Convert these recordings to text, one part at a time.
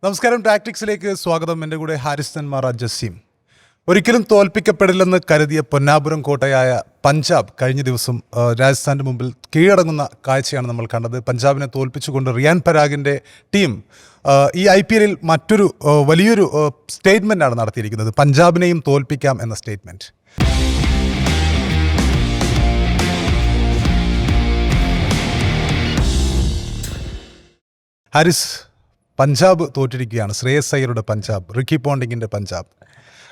നമസ്കാരം, ടാക്ടിക്സിലേക്ക് സ്വാഗതം. എൻ്റെ കൂടെ ഹാരിസ് മാറ ജസീം. ഒരിക്കലും തോൽപ്പിക്കപ്പെടില്ലെന്ന് കരുതിയ പൊന്നാപുരം കോട്ടയായ പഞ്ചാബ് കഴിഞ്ഞ ദിവസം രാജസ്ഥാൻ്റെ മുമ്പിൽ കീഴടങ്ങുന്ന കാഴ്ചയാണ് നമ്മൾ കണ്ടത്. പഞ്ചാബിനെ തോൽപ്പിച്ചുകൊണ്ട് റിയാൻ പരാഗിൻ്റെ ടീം ഈ IPL മറ്റൊരു വലിയൊരു സ്റ്റേറ്റ്മെൻറ്റാണ് നടത്തിയിരിക്കുന്നത്. പഞ്ചാബിനെയും തോൽപ്പിക്കാം എന്ന സ്റ്റേറ്റ്മെൻറ്റ്. ഹാരിസ്, പഞ്ചാബ് തോറ്റിരിക്കുകയാണ്. ശ്രേയസ് അയ്യരുടെ പഞ്ചാബ്, റിക്കി പോണ്ടിങ്ങിൻ്റെ പഞ്ചാബ്.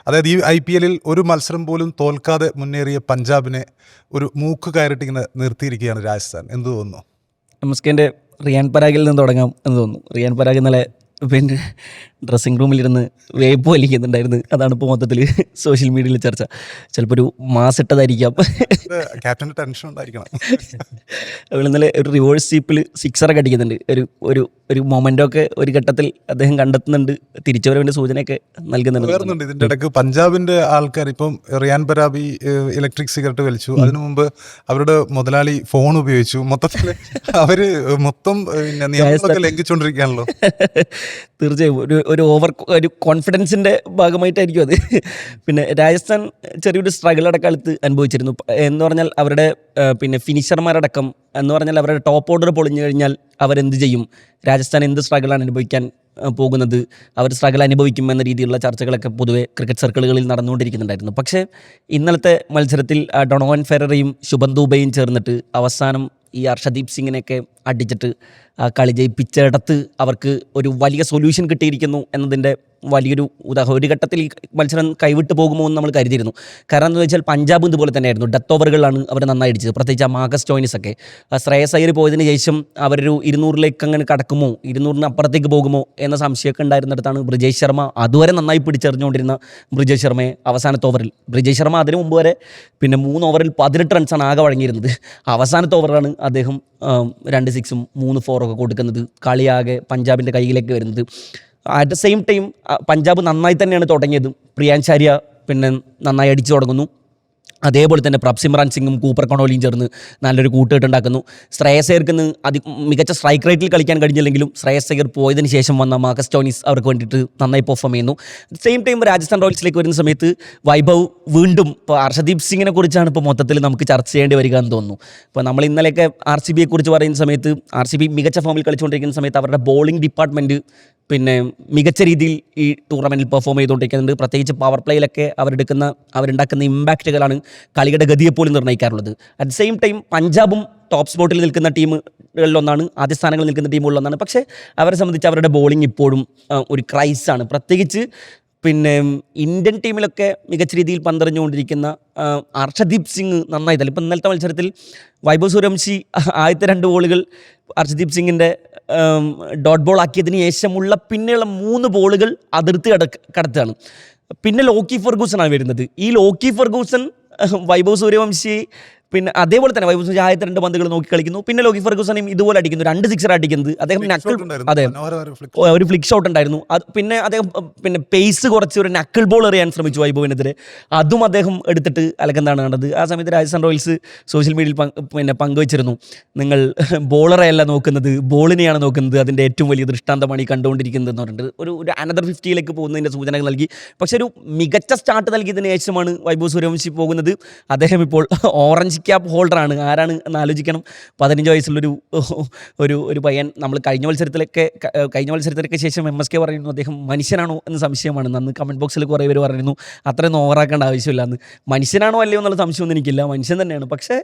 അതായത് ഈ IPL ഒരു മത്സരം പോലും തോൽക്കാതെ മുന്നേറിയ പഞ്ചാബിനെ ഒരു മൂക്ക് കയറിട്ടിങ്ങനെ നിർത്തിയിരിക്കുകയാണ് രാജസ്ഥാൻ. എന്ത് തോന്നുന്നു? നമുക്കെൻ്റെ റിയാൻ പരാഗിൽ നിന്ന് തുടങ്ങാം എന്ന് തോന്നുന്നു. റിയാൻ പരാഗ് ഇന്നലെ പിന്നെ ഡ്രസ്സിങ് റൂമിലിരുന്ന് വേപ്പ് വലിക്കുന്നുണ്ടായിരുന്നു. അതാണ് ഇപ്പോൾ മൊത്തത്തിൽ സോഷ്യൽ മീഡിയയിൽ ചർച്ച. ചിലപ്പോൾ ഒരു മാസിട്ടതായിരിക്കാം. ക്യാപ്റ്റൻ്റെ ടെൻഷൻ ഉണ്ടായിരിക്കണം. അതുപോലെ ഇന്നലെ ഒരു റിവേഴ്സ് സ്വീപ്പിൽ സിക്സറൊക്കെ അടിക്കുന്നുണ്ട്. ഒരു മൊമെൻ്റൊക്കെ ഒരു ഘട്ടത്തിൽ അദ്ദേഹം കണ്ടെത്തുന്നുണ്ട്. തിരിച്ചുവരവിൻ്റെ സൂചനയൊക്കെ നൽകുന്നുണ്ട്. ഇതിൻ്റെ ഇടയ്ക്ക് പഞ്ചാബിൻ്റെ ആൾക്കാർ ഇപ്പം റിയാൻ പരാഗ് ഇലക്ട്രിക് സിഗരറ്റ് വലിച്ചു. അതിനു മുമ്പ് അവരുടെ മുതലാളി ഫോൺ ഉപയോഗിച്ചു. മൊത്തത്തിൽ അവർ മൊത്തം നിയമങ്ങളൊക്കെ ലംഘിച്ചുകൊണ്ടിരിക്കുകയാണല്ലോ. തീർച്ചയായും ഒരു കോൺഫിഡൻസിൻ്റെ ഭാഗമായിട്ടായിരിക്കും അത്. പിന്നെ രാജസ്ഥാൻ ചെറിയൊരു സ്ട്രഗിൾ അടക്കാലത്ത് അനുഭവിച്ചിരുന്നു. എന്ന് പറഞ്ഞാൽ അവരുടെ പിന്നെ ഫിനിഷർമാരടക്കം എന്ന് പറഞ്ഞാൽ അവരുടെ ടോപ്പ് ഓർഡർ പൊളിഞ്ഞു കഴിഞ്ഞാൽ അവരെന്ത് ചെയ്യും, രാജസ്ഥാൻ എന്ത് സ്ട്രഗിളാണ് അനുഭവിക്കാൻ പോകുന്നത്, അവർ സ്ട്രഗിൾ അനുഭവിക്കും എന്ന രീതിയിലുള്ള ചർച്ചകളൊക്കെ പൊതുവെ ക്രിക്കറ്റ് സർക്കിളുകളിൽ നടന്നുകൊണ്ടിരിക്കുന്നുണ്ടായിരുന്നു. പക്ഷേ ഇന്നലത്തെ മത്സരത്തിൽ ഡൊണോവൻ ഫെററയും ശുഭൻ ദൂബയും ചേർന്നിട്ട് അവസാനം ഈ അർഷദീപ് സിംഗിനെയൊക്കെ അടിച്ചിട്ട് കളി ജയിപ്പിച്ചിടത്ത് അവർക്ക് ഒരു വലിയ സൊല്യൂഷൻ കിട്ടിയിരിക്കുന്നു എന്നതിൻ്റെ വലിയൊരു ഉദാഹരണം. ഒരു ഘട്ടത്തിൽ ഈ മത്സരം കൈവിട്ട് പോകുമോ എന്ന് നമ്മൾ കരുതിയിരുന്നു. കാരണം എന്ന് വെച്ചാൽ പഞ്ചാബ് ഇതുപോലെ തന്നെയായിരുന്നു. ഡെത്ത് ഓവറുകളിലാണ് അവർ നന്നായി അടിച്ചത്. പ്രത്യേകിച്ച് ആ മാർക്കസ് സ്റ്റോയിനിസ് ഒക്കെ. ശ്രേയസ് അയ്യർ പോയതിന് ശേഷം അവരൊരു 200-ലേക്ക് അങ്ങനെ കടക്കുമോ, 200-ന് അപ്പുറത്തേക്ക് പോകുമോ എന്ന സംശയമൊക്കെ ഉണ്ടായിരുന്നിടത്താണ് ബ്രിജേഷ് ശർമ്മ അതുവരെ നന്നായി പിടിച്ചെറിഞ്ഞുകൊണ്ടിരുന്ന ബ്രിജേഷ് ശർമ്മയെ അവസാനത്തെ ഓവറിൽ, ബ്രിജേഷ് ശർമ്മ അതിന് മുമ്പ് വരെ പിന്നെ 3 ഓവറിൽ 18 റൺസാണ് ആകെ വഴങ്ങിയിരുന്നത്. അവസാനത്തെ ഓവറാണ് അദ്ദേഹം 2 സിക്സും 3 4ഒക്കെ കൊടുക്കുന്നത്. കളിയാകെ പഞ്ചാബിൻ്റെ കയ്യിലേക്ക് വരുന്നത്. At the same time Punjab നന്നായി തന്നെയാണ് തുടങ്ങിയത്. പ്രിയാൻചാര്യ പിന്നെ നന്നായി അടിച്ചു തുടങ്ങുന്നു. അതേപോലെ തന്നെ പ്രഭ്സിമ്രാൻ സിംഗും കൂപ്പർ കൊണോലിയും ചേർന്ന് നല്ലൊരു കൂട്ടുകെട്ടുണ്ടാക്കുന്നു. ശ്രേയസ് അയ്യർക്ക് മികച്ച സ്ട്രൈക്ക് റേറ്റിൽ കളിക്കാൻ കഴിഞ്ഞില്ലെങ്കിലും ശ്രേയസ് അയ്യർ പോയതിന് ശേഷം വന്ന മാർക്കസ് സ്റ്റോയിനിസ് അവർക്ക് വേണ്ടിയിട്ട് നന്നായി പെർഫോം ചെയ്യുന്നു. സെയിം ടൈം രാജസ്ഥാൻ റോയൽസിലേക്ക് വരുന്ന സമയത്ത് വൈഭവ് വീണ്ടും ഇപ്പോൾ അർഷദീപ് സിംഗിനെ കുറിച്ചാണ് ഇപ്പോൾ മൊത്തത്തിൽ നമുക്ക് ചർച്ച ചെയ്യേണ്ടി വരിക എന്ന് തോന്നുന്നു. ഇപ്പോൾ നമ്മൾ ഇന്നലെയൊക്കെ RCBയെ കുറിച്ച് പറയുന്ന സമയത്ത് RCB മികച്ച ഫോമിൽ കളിച്ചുകൊണ്ടിരിക്കുന്ന സമയത്ത് അവരുടെ ബോളിംഗ് ഡിപ്പാർട്ട്മെൻറ്റ് പിന്നെ മികച്ച രീതിയിൽ ഈ ടൂർണമെൻറ്റിൽ പെർഫോം ചെയ്തുകൊണ്ടിരിക്കുന്നുണ്ട്. പ്രത്യേകിച്ച് പവർ പ്ലേയിലൊക്കെ അവരുണ്ടാക്കുന്ന ഇമ്പാക്റ്റുകളാണ് കളിയുടെ ഗതിയെപ്പോലും നിർണ്ണയിക്കാറുള്ളത്. അറ്റ് ദ സെയിം ടൈം പഞ്ചാബും ടോപ്പ് സ്പോട്ടിൽ നിൽക്കുന്ന ടീമുകളിലൊന്നാണ്, ആദ്യ സ്ഥാനങ്ങളിൽ നിൽക്കുന്ന ടീമുകളിലൊന്നാണ്. പക്ഷേ അവരെ സംബന്ധിച്ച് അവരുടെ ബോളിംഗ് ഇപ്പോഴും ഒരു ക്രൈസാണ്. പ്രത്യേകിച്ച് പിന്നെ ഇന്ത്യൻ ടീമിലൊക്കെ മികച്ച രീതിയിൽ പന്തെറിഞ്ഞുകൊണ്ടിരിക്കുന്ന അർഷദീപ് സിംഗ് നന്നായി തള്ളി. ഇപ്പം ഇന്നലത്തെ മത്സരത്തിൽ വൈഭവ് സൂര്യവംശി ആദ്യത്തെ 2 ബോളുകൾ അർഷദീപ് സിംഗിൻ്റെ ഡോട്ട് ബോൾ ആക്കിയതിന് ശേഷമുള്ള പിന്നെയുള്ള 3 ബോളുകൾ അതിർത്തി കടത്തുകയാണ്. പിന്നെ ലോക്കി ഫെർഗൂസനാണ് വരുന്നത്. ഈ ലോക്കി ഫെർഗൂസൻ വൈഭവ് സൂര്യവംശി പിന്നെ അതേപോലെ തന്നെ വൈഭവ് സൂര്യ ആദ്യത്തെ 2 പന്തുകൾ നോക്കി കളിക്കുന്നു. പിന്നെ ലോക്കി ഫെർഗൂസനെയും ഇതുപോലെ അടിക്കുന്നു. 2 സിക്സർ അടിക്കുന്നത്. അദ്ദേഹം ഒരു ഫ്ലിക്ക് ഷോട്ട് ഉണ്ടായിരുന്നു. അത് പിന്നെ അദ്ദേഹം പിന്നെ പേസ് കുറച്ച് ഒരു നക്കിൾ ബോൾ എറിയാൻ ശ്രമിച്ചു വൈഭവിനെതിരെ. അതും അദ്ദേഹം എടുത്തിട്ട് അലക്കെന്താണ് കണ്ടത്. ആ സമയത്ത് രാജസ്ഥാൻ റോയൽസ് സോഷ്യൽ മീഡിയയിൽ പിന്നെ പങ്കുവച്ചിരുന്നു, നിങ്ങൾ ബോളറെ അല്ല നോക്കുന്നത്, ബോളിനെയാണ് നോക്കുന്നത്, അതിൻ്റെ ഏറ്റവും വലിയ ദൃഷ്ടാന്തമാണ് ഈ കണ്ടുകൊണ്ടിരിക്കുന്നത് എന്ന് പറഞ്ഞിട്ട് ഒരു അനദർ 50-ലേക്ക് പോകുന്നതിൻ്റെ സൂചനകൾ നൽകി. പക്ഷേ ഒരു മികച്ച സ്റ്റാർട്ട് നൽകിയതിന് ശേഷമാണ് വൈഭവ് സൂര്യവംശി പോകുന്നത്. അദ്ദേഹം ഇപ്പോൾ ഓറഞ്ച് ക്യാപ്പ് ഹോൾഡറാണ്. ആരാണ് എന്ന് ആലോചിക്കണം. 15 വയസ്സുള്ളൊരു ഒരു പയ്യൻ. നമ്മൾ കഴിഞ്ഞ മത്സരത്തിലൊക്കെ ശേഷം MSK പറയുന്നു അദ്ദേഹം മനുഷ്യനാണോ എന്ന് സംശയമാണ്. അന്ന് കമൻറ്റ് ബോക്സിൽ കുറേ പേര് പറയുന്നു അത്രയൊന്നും ഓവറാക്കേണ്ട ആവശ്യമില്ല എന്ന്. മനുഷ്യനാണോ അല്ലയോ എന്നുള്ള സംശയമൊന്നും എനിക്കില്ല, മനുഷ്യൻ തന്നെയാണ്. പക്ഷേ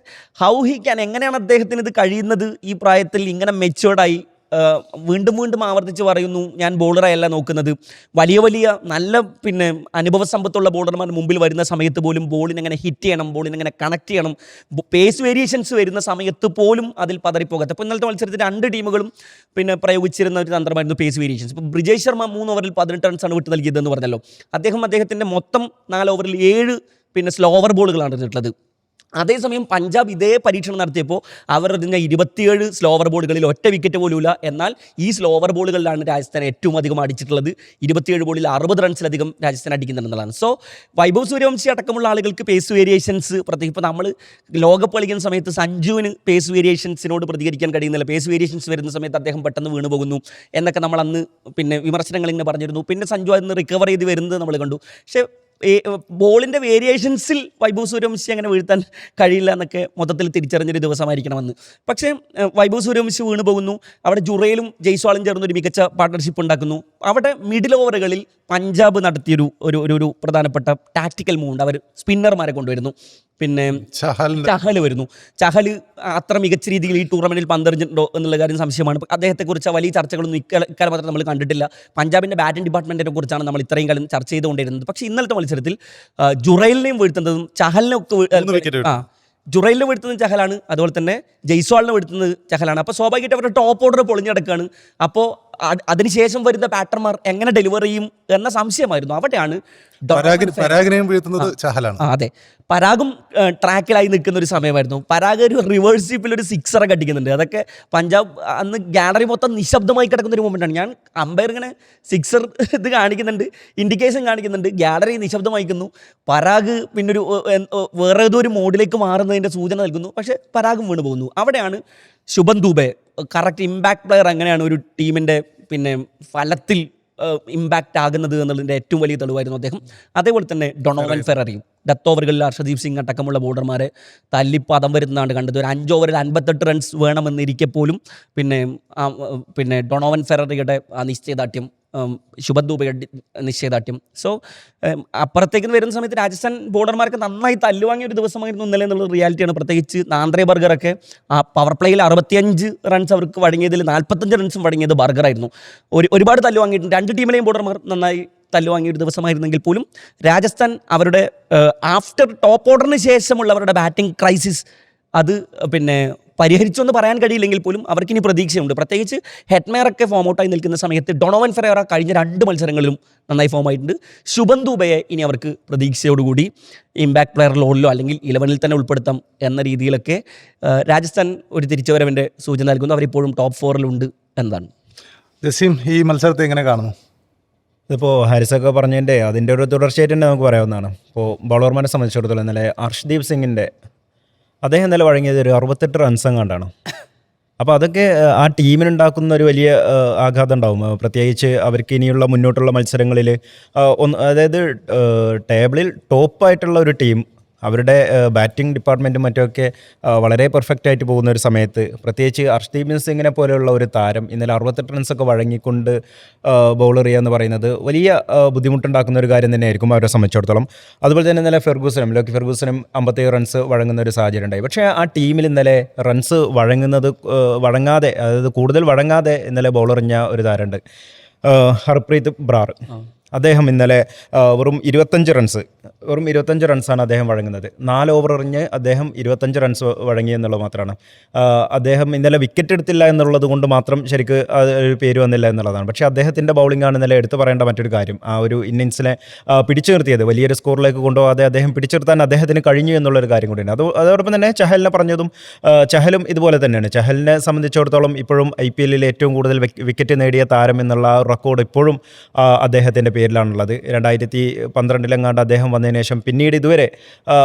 എങ്ങനെയാണ് അദ്ദേഹത്തിന് ഇത് കഴിയുന്നത് ഈ പ്രായത്തിൽ ഇങ്ങനെ മെച്ചുവേർഡായി വീണ്ടും ആവർത്തിച്ച് പറയുന്നു, ഞാൻ ബോളറയല്ല നോക്കുന്നത്. വലിയ നല്ല പിന്നെ അനുഭവ സമ്പത്തുള്ള ബോളർമാർ മുമ്പിൽ വരുന്ന സമയത്ത് പോലും ബോളിനെങ്ങനെ ഹിറ്റ് ചെയ്യണം, ബോളിനെങ്ങനെ കണക്ട് ചെയ്യണം, പേസ് വേരിയേഷൻസ് വരുന്ന സമയത്ത് പോലും അതിൽ പതറിപ്പോകാത്ത. അപ്പോൾ ഇന്നലത്തെ മത്സരത്തിൽ 2 ടീമുകളും പിന്നെ പ്രയോഗിച്ചിരുന്ന ഒരു തന്ത്രമായിരുന്നു പേസ് വേരിയേഷൻസ്. ഇപ്പോൾ ബ്രിജേഷ് ശർമ്മ 3 ഓവറിൽ 18 റൺസാണ് വിട്ട് നൽകിയതെന്ന് പറഞ്ഞല്ലോ. അദ്ദേഹത്തിൻ്റെ മൊത്തം 4 ഓവറിൽ 7 പിന്നെ സ്ലോവർ ബോളുകളാണ് ഇരുന്നിട്ടുള്ളത്. അതേസമയം പഞ്ചാബ് ഇതേ പരീക്ഷണം നടത്തിയപ്പോൾ അവർ എറിഞ്ഞ 27 സ്ലോവർ ബോളുകളിൽ ഒറ്റ വിക്കറ്റ് പോലുമില്ല. എന്നാൽ ഈ സ്ലോവർ ബോളുകളിലാണ് രാജസ്ഥാൻ ഏറ്റവും അധികം അടിച്ചിട്ടുള്ളത്. 27 ബോളിൽ 60 റൺസിലധികം രാജസ്ഥാൻ അടിക്കുന്നുണ്ടെന്നുള്ളതാണ്. സോ വൈഭവ് സൂര്യവംശി അടക്കമുള്ള ആളുകൾക്ക് പേസ് വേരിയേഷൻസ്, പ്രത്യേകിച്ച് ഇപ്പോൾ നമ്മൾ ലോകകപ്പ് കളിക്കുന്ന സമയത്ത് സഞ്ജുവിന് പേസ് വേരിയേഷൻസിനോട് പ്രതികരിക്കാൻ കഴിയുന്നില്ല. പേസ് വേരിയേഷൻസ് വരുന്ന സമയത്ത് അദ്ദേഹം പെട്ടെന്ന് വീണ് പോകുന്നു എന്നൊക്കെ നമ്മൾ അന്ന് പിന്നെ വിമർശനങ്ങൾ ഇങ്ങനെ പറഞ്ഞിരുന്നു. പിന്നെ സഞ്ജു അതിന് റിക്കവർ ചെയ്ത് വരുന്നത് നമ്മൾ കണ്ടു. പക്ഷേ ബോളിൻ്റെ വേരിയേഷൻസിൽ വൈഭവ് സൂര്യവംശി അങ്ങനെ വീഴ്ത്താൻ കഴിയില്ല എന്നൊക്കെ മൊത്തത്തിൽ തിരിച്ചറിഞ്ഞൊരു ദിവസമായിരിക്കണമെന്ന്. പക്ഷേ വൈഭവ് സൂര്യവംശി വീണ് പോകുന്നു. അവിടെ ജുറയിലും ജയ്സ്വാളും ചേർന്നൊരു മികച്ച പാർട്ട്ണർഷിപ്പ് ഉണ്ടാക്കുന്നു. അവിടെ മിഡിൽ ഓവറുകളിൽ പഞ്ചാബ് നടത്തിയൊരു ഒരു പ്രധാനപ്പെട്ട ടാക്ടിക്കൽ മൂവ്, അവർ സ്പിന്നർമാരെ കൊണ്ടുവരുന്നു. പിന്നെ ചഹൽ വരുന്നു. ചഹൽ അത്ര മികച്ച രീതിയിൽ ഈ ടൂർണമെൻറ്റിൽ പന്തെറിഞ്ഞിട്ടുണ്ടോ എന്നുള്ള കാര്യം സംശയമാണ്. അദ്ദേഹത്തെക്കുറിച്ച് വലിയ ചർച്ചകളൊന്നും ഇക്കാലം മാത്രം നമ്മൾ കണ്ടിട്ടില്ല. പഞ്ചാബിൻ്റെ ബാറ്റിംഗ് ഡിപ്പാർട്ട്മെൻറ്റിനെ കുറിച്ചാണ് നമ്മൾ ഇത്രയും കാലം ചർച്ച ചെയ്തുകൊണ്ടിരുന്നത്. പക്ഷേ ഇന്നലത്തെ മത്സരത്തിൽ ജുറൈലിനെയും വീഴ്ത്തുന്നതും ജുറൈലിനെ വീഴ്ത്തുന്നത് ചഹലാണ്, അതുപോലെ തന്നെ ജയ്സ്വാളിനെ വീഴ്ത്തുന്നത് ചഹലാണ്. അപ്പോൾ സ്വാഭാവികമായിട്ട് അവരുടെ ടോപ്പ് ഓർഡർ പൊളിഞ്ഞെടുക്കുകയാണ്. അപ്പോൾ അതിനുശേഷം വരുന്ന ബാറ്റർമാർ എങ്ങനെ ഡെലിവർ ചെയ്യും എന്ന സംശയമായിരുന്നു. അവിടെയാണ് അതെ, പരാഗും ട്രാക്കിലായി നിൽക്കുന്ന ഒരു സമയമായിരുന്നു. പരാഗ് ഒരു റിവേഴ്സ് സ്വീപ്പിൽ ഒരു സിക്സറൊക്കെ അടിക്കുന്നുണ്ട്. അതൊക്കെ പഞ്ചാബ് അന്ന് ഗാലറി മൊത്തം നിശബ്ദമായി കിടക്കുന്ന ഒരു മൊമെൻ്റാണ്. ഞാൻ അമ്പയർ ഇങ്ങനെ സിക്സർ ഇത് കാണിക്കുന്നുണ്ട്, ഇൻഡിക്കേഷൻ കാണിക്കുന്നുണ്ട്, ഗാലറി നിശബ്ദമായിരിക്കുന്നു. പരാഗ് പിന്നൊരു വേറെ ഏതോ ഒരു മോഡിലേക്ക് മാറുന്നതിൻ്റെ സൂചന നൽകുന്നു. പക്ഷേ പരാഗും വീണ് പോകുന്നു. അവിടെയാണ് ശുഭൻ ദുബെ കറക്റ്റ് ഇമ്പാക്ട് പ്ലെയർ എങ്ങനെയാണ് ഒരു ടീമിൻ്റെ പിന്നെ ഫലത്തിൽ ഇമ്പാക്റ്റ് ആകുന്നത് എന്നുള്ളതിൻ്റെ ഏറ്റവും വലിയ തെളിവായിരുന്നു അദ്ദേഹം. അതേപോലെ തന്നെ ഡൊണോവൻ ഫെററിയും ഡെത്ത് ഓവറുകളിൽ ഹർഷദീപ് സിംഗ് അടക്കമുള്ള ബോളർമാരെ തല്ലിപ്പതം വരുന്നതാണ് കണ്ടത്. ഒരു 5 ഓവറിൽ 58 റൺസ് വേണമെന്നിരിക്കെ പോലും പിന്നെ ഡൊണോവൻ ഫെററിയുടെ ആ നിശ്ചയദാർഢ്യം, ശുഭൻ ദുബെയുടെ നിശ്ചയദാർഢ്യം. സോ അപ്പുറത്തേക്ക് വരുന്ന സമയത്ത് രാജസ്ഥാൻ ബോളർമാർക്ക് നന്നായി തല്ലുവാങ്ങിയ ഒരു ദിവസമായിരുന്നു ഇന്നലെ എന്നുള്ള റിയാലിറ്റിയാണ്. പ്രത്യേകിച്ച് നാന്ദ്രെ ബർഗറൊക്കെ ആ പവർ പ്ലേയിൽ 65 റൺസ് അവർക്ക് വഴങ്ങിയതിൽ 45 റൺസും വഴങ്ങിയത് ബർഗറായിരുന്നു. ഒരുപാട് തല്ലുവാങ്ങിയിട്ടുണ്ട്. 2 ടീമിലെയും ബോളർമാർ നന്നായി തല്ലുവാങ്ങിയ ഒരു ദിവസമായിരുന്നെങ്കിൽ പോലും രാജസ്ഥാൻ അവരുടെ ആഫ്റ്റർ ടോപ്പ് ഓർഡറിന് ശേഷമുള്ള അവരുടെ ബാറ്റിംഗ് ക്രൈസിസ് അത് പിന്നെ പരിഹരിച്ചൊന്ന് പറയാൻ കഴിയില്ലെങ്കിൽ പോലും അവർക്കിനി പ്രതീക്ഷയുണ്ട്. പ്രത്യേകിച്ച് ഹെറ്റ്മെയറൊക്കെ ഫോം ഔട്ടായി നിൽക്കുന്ന സമയത്ത് ഡൊണോവൻ ഫെറേറ കഴിഞ്ഞ 2 മത്സരങ്ങളിലും നന്നായി ഫോം ആയിട്ടുണ്ട്. ശുഭൻ ദുബെയെ ഇനി അവർക്ക് പ്രതീക്ഷയോടുകൂടി ഇമ്പാക്ട് പ്ലെയർ റോളിലോ അല്ലെങ്കിൽ 11-ൽ തന്നെ ഉൾപ്പെടുത്താം എന്ന രീതിയിലൊക്കെ രാജസ്ഥാൻ ഒരു തിരിച്ചുവരവിൻ്റെ സൂചന നൽകുന്നു. അവരിപ്പോഴും ടോപ്പ് 4-ലുണ്ട് എന്നതാണ്. ജസീം, ഈ മത്സരത്തെ എങ്ങനെ കാണുന്നു? ഇതിപ്പോൾ ഹാരിസൊക്കെ പറഞ്ഞതിൻ്റെ അതിൻ്റെ ഒരു തുടർച്ചയായിട്ട് തന്നെ നമുക്ക് പറയാവുന്നതാണ്. ഇപ്പോൾ ബൗളർമാരെ സംബന്ധിച്ചിടത്തോളം ഇന്നലെ ഹർഷദീപ് സിംഗിൻ്റെ അദ്ദേഹം ഇന്നലെ വഴങ്ങിയത് ഒരു 68 റൺസ് എങ്ങാണ്ടാണ്. അപ്പോൾ അതൊക്കെ ആ ടീമിനുണ്ടാക്കുന്ന ഒരു വലിയ ആഘാതം ഉണ്ടാവും. പ്രത്യേകിച്ച് അവർക്ക് ഇനിയുള്ള മുന്നോട്ടുള്ള മത്സരങ്ങളിൽ അതായത് ടേബിളിൽ ടോപ്പായിട്ടുള്ള ഒരു ടീം അവരുടെ ബാറ്റിംഗ് ഡിപ്പാർട്ട്മെൻറ്റും മറ്റുമൊക്കെ വളരെ പെർഫെക്റ്റ് ആയിട്ട് പോകുന്ന ഒരു സമയത്ത്, പ്രത്യേകിച്ച് ഹർഷദീപ് സിംഗിനെ പോലെയുള്ള ഒരു താരം ഇന്നലെ 68 റൺസൊക്കെ വഴങ്ങിക്കൊണ്ട് ബൗളർ ചെയ്യുക എന്ന് പറയുന്നത് വലിയ ബുദ്ധിമുട്ടുണ്ടാക്കുന്ന ഒരു കാര്യം തന്നെയായിരിക്കും അവരെ സംബന്ധിച്ചിടത്തോളം. അതുപോലെ തന്നെ ഇന്നലെ ലോക്കി ഫെർഗൂസനും 57 റൺസ് വഴങ്ങുന്ന ഒരു സാഹചര്യം ഉണ്ടായി. പക്ഷേ ആ ടീമിൽ ഇന്നലെ റൺസ് വഴങ്ങാതെ, അതായത് കൂടുതൽ വഴങ്ങാതെ ഇന്നലെ ബൗളറിഞ്ഞ ഒരു താരമുണ്ട്, ഹർപ്രീത് ബ്രാർ. അദ്ദേഹം ഇന്നലെ വെറും 25 റൺസാണ് അദ്ദേഹം വഴങ്ങുന്നത്. 4 ഓവർ എറിഞ്ഞ് അദ്ദേഹം 25 റൺസ് വഴങ്ങി എന്നുള്ളത് മാത്രമാണ്. അദ്ദേഹം ഇന്നലെ വിക്കറ്റ് എടുത്തില്ല എന്നുള്ളത് കൊണ്ട് മാത്രം ശരിക്ക് ഒരു പേര് വന്നില്ല എന്നുള്ളതാണ്. പക്ഷേ അദ്ദേഹത്തിൻ്റെ ബൗളിംഗാണ് ഇന്നലെ എടുത്തു പറയേണ്ട മറ്റൊരു കാര്യം. ആ ഒരു ഇന്നിങ്സിനെ പിടിച്ചു നിർത്തിയത്, വലിയൊരു സ്കോറിലേക്ക് കൊണ്ടുപോകാതെ അദ്ദേഹം പിടിച്ചു നിർത്താൻ അദ്ദേഹത്തിന് കഴിഞ്ഞു എന്നുള്ളൊരു കാര്യം കൂടിയാണ്. അതോടൊപ്പം തന്നെ ചഹലിനെ പറഞ്ഞതും, ചഹലും ഇതുപോലെ തന്നെയാണ്. ചഹലിനെ സംബന്ധിച്ചിടത്തോളം ഇപ്പോഴും IPL ഏറ്റവും കൂടുതൽ വിക്കറ്റ് നേടിയ താരം എന്നുള്ള റെക്കോർഡ് ഇപ്പോഴും അദ്ദേഹത്തിൻ്റെ പേരിലാണുള്ളത്. 2012 അദ്ദേഹം വന്നതിന് ശേഷം പിന്നീട് ഇതുവരെ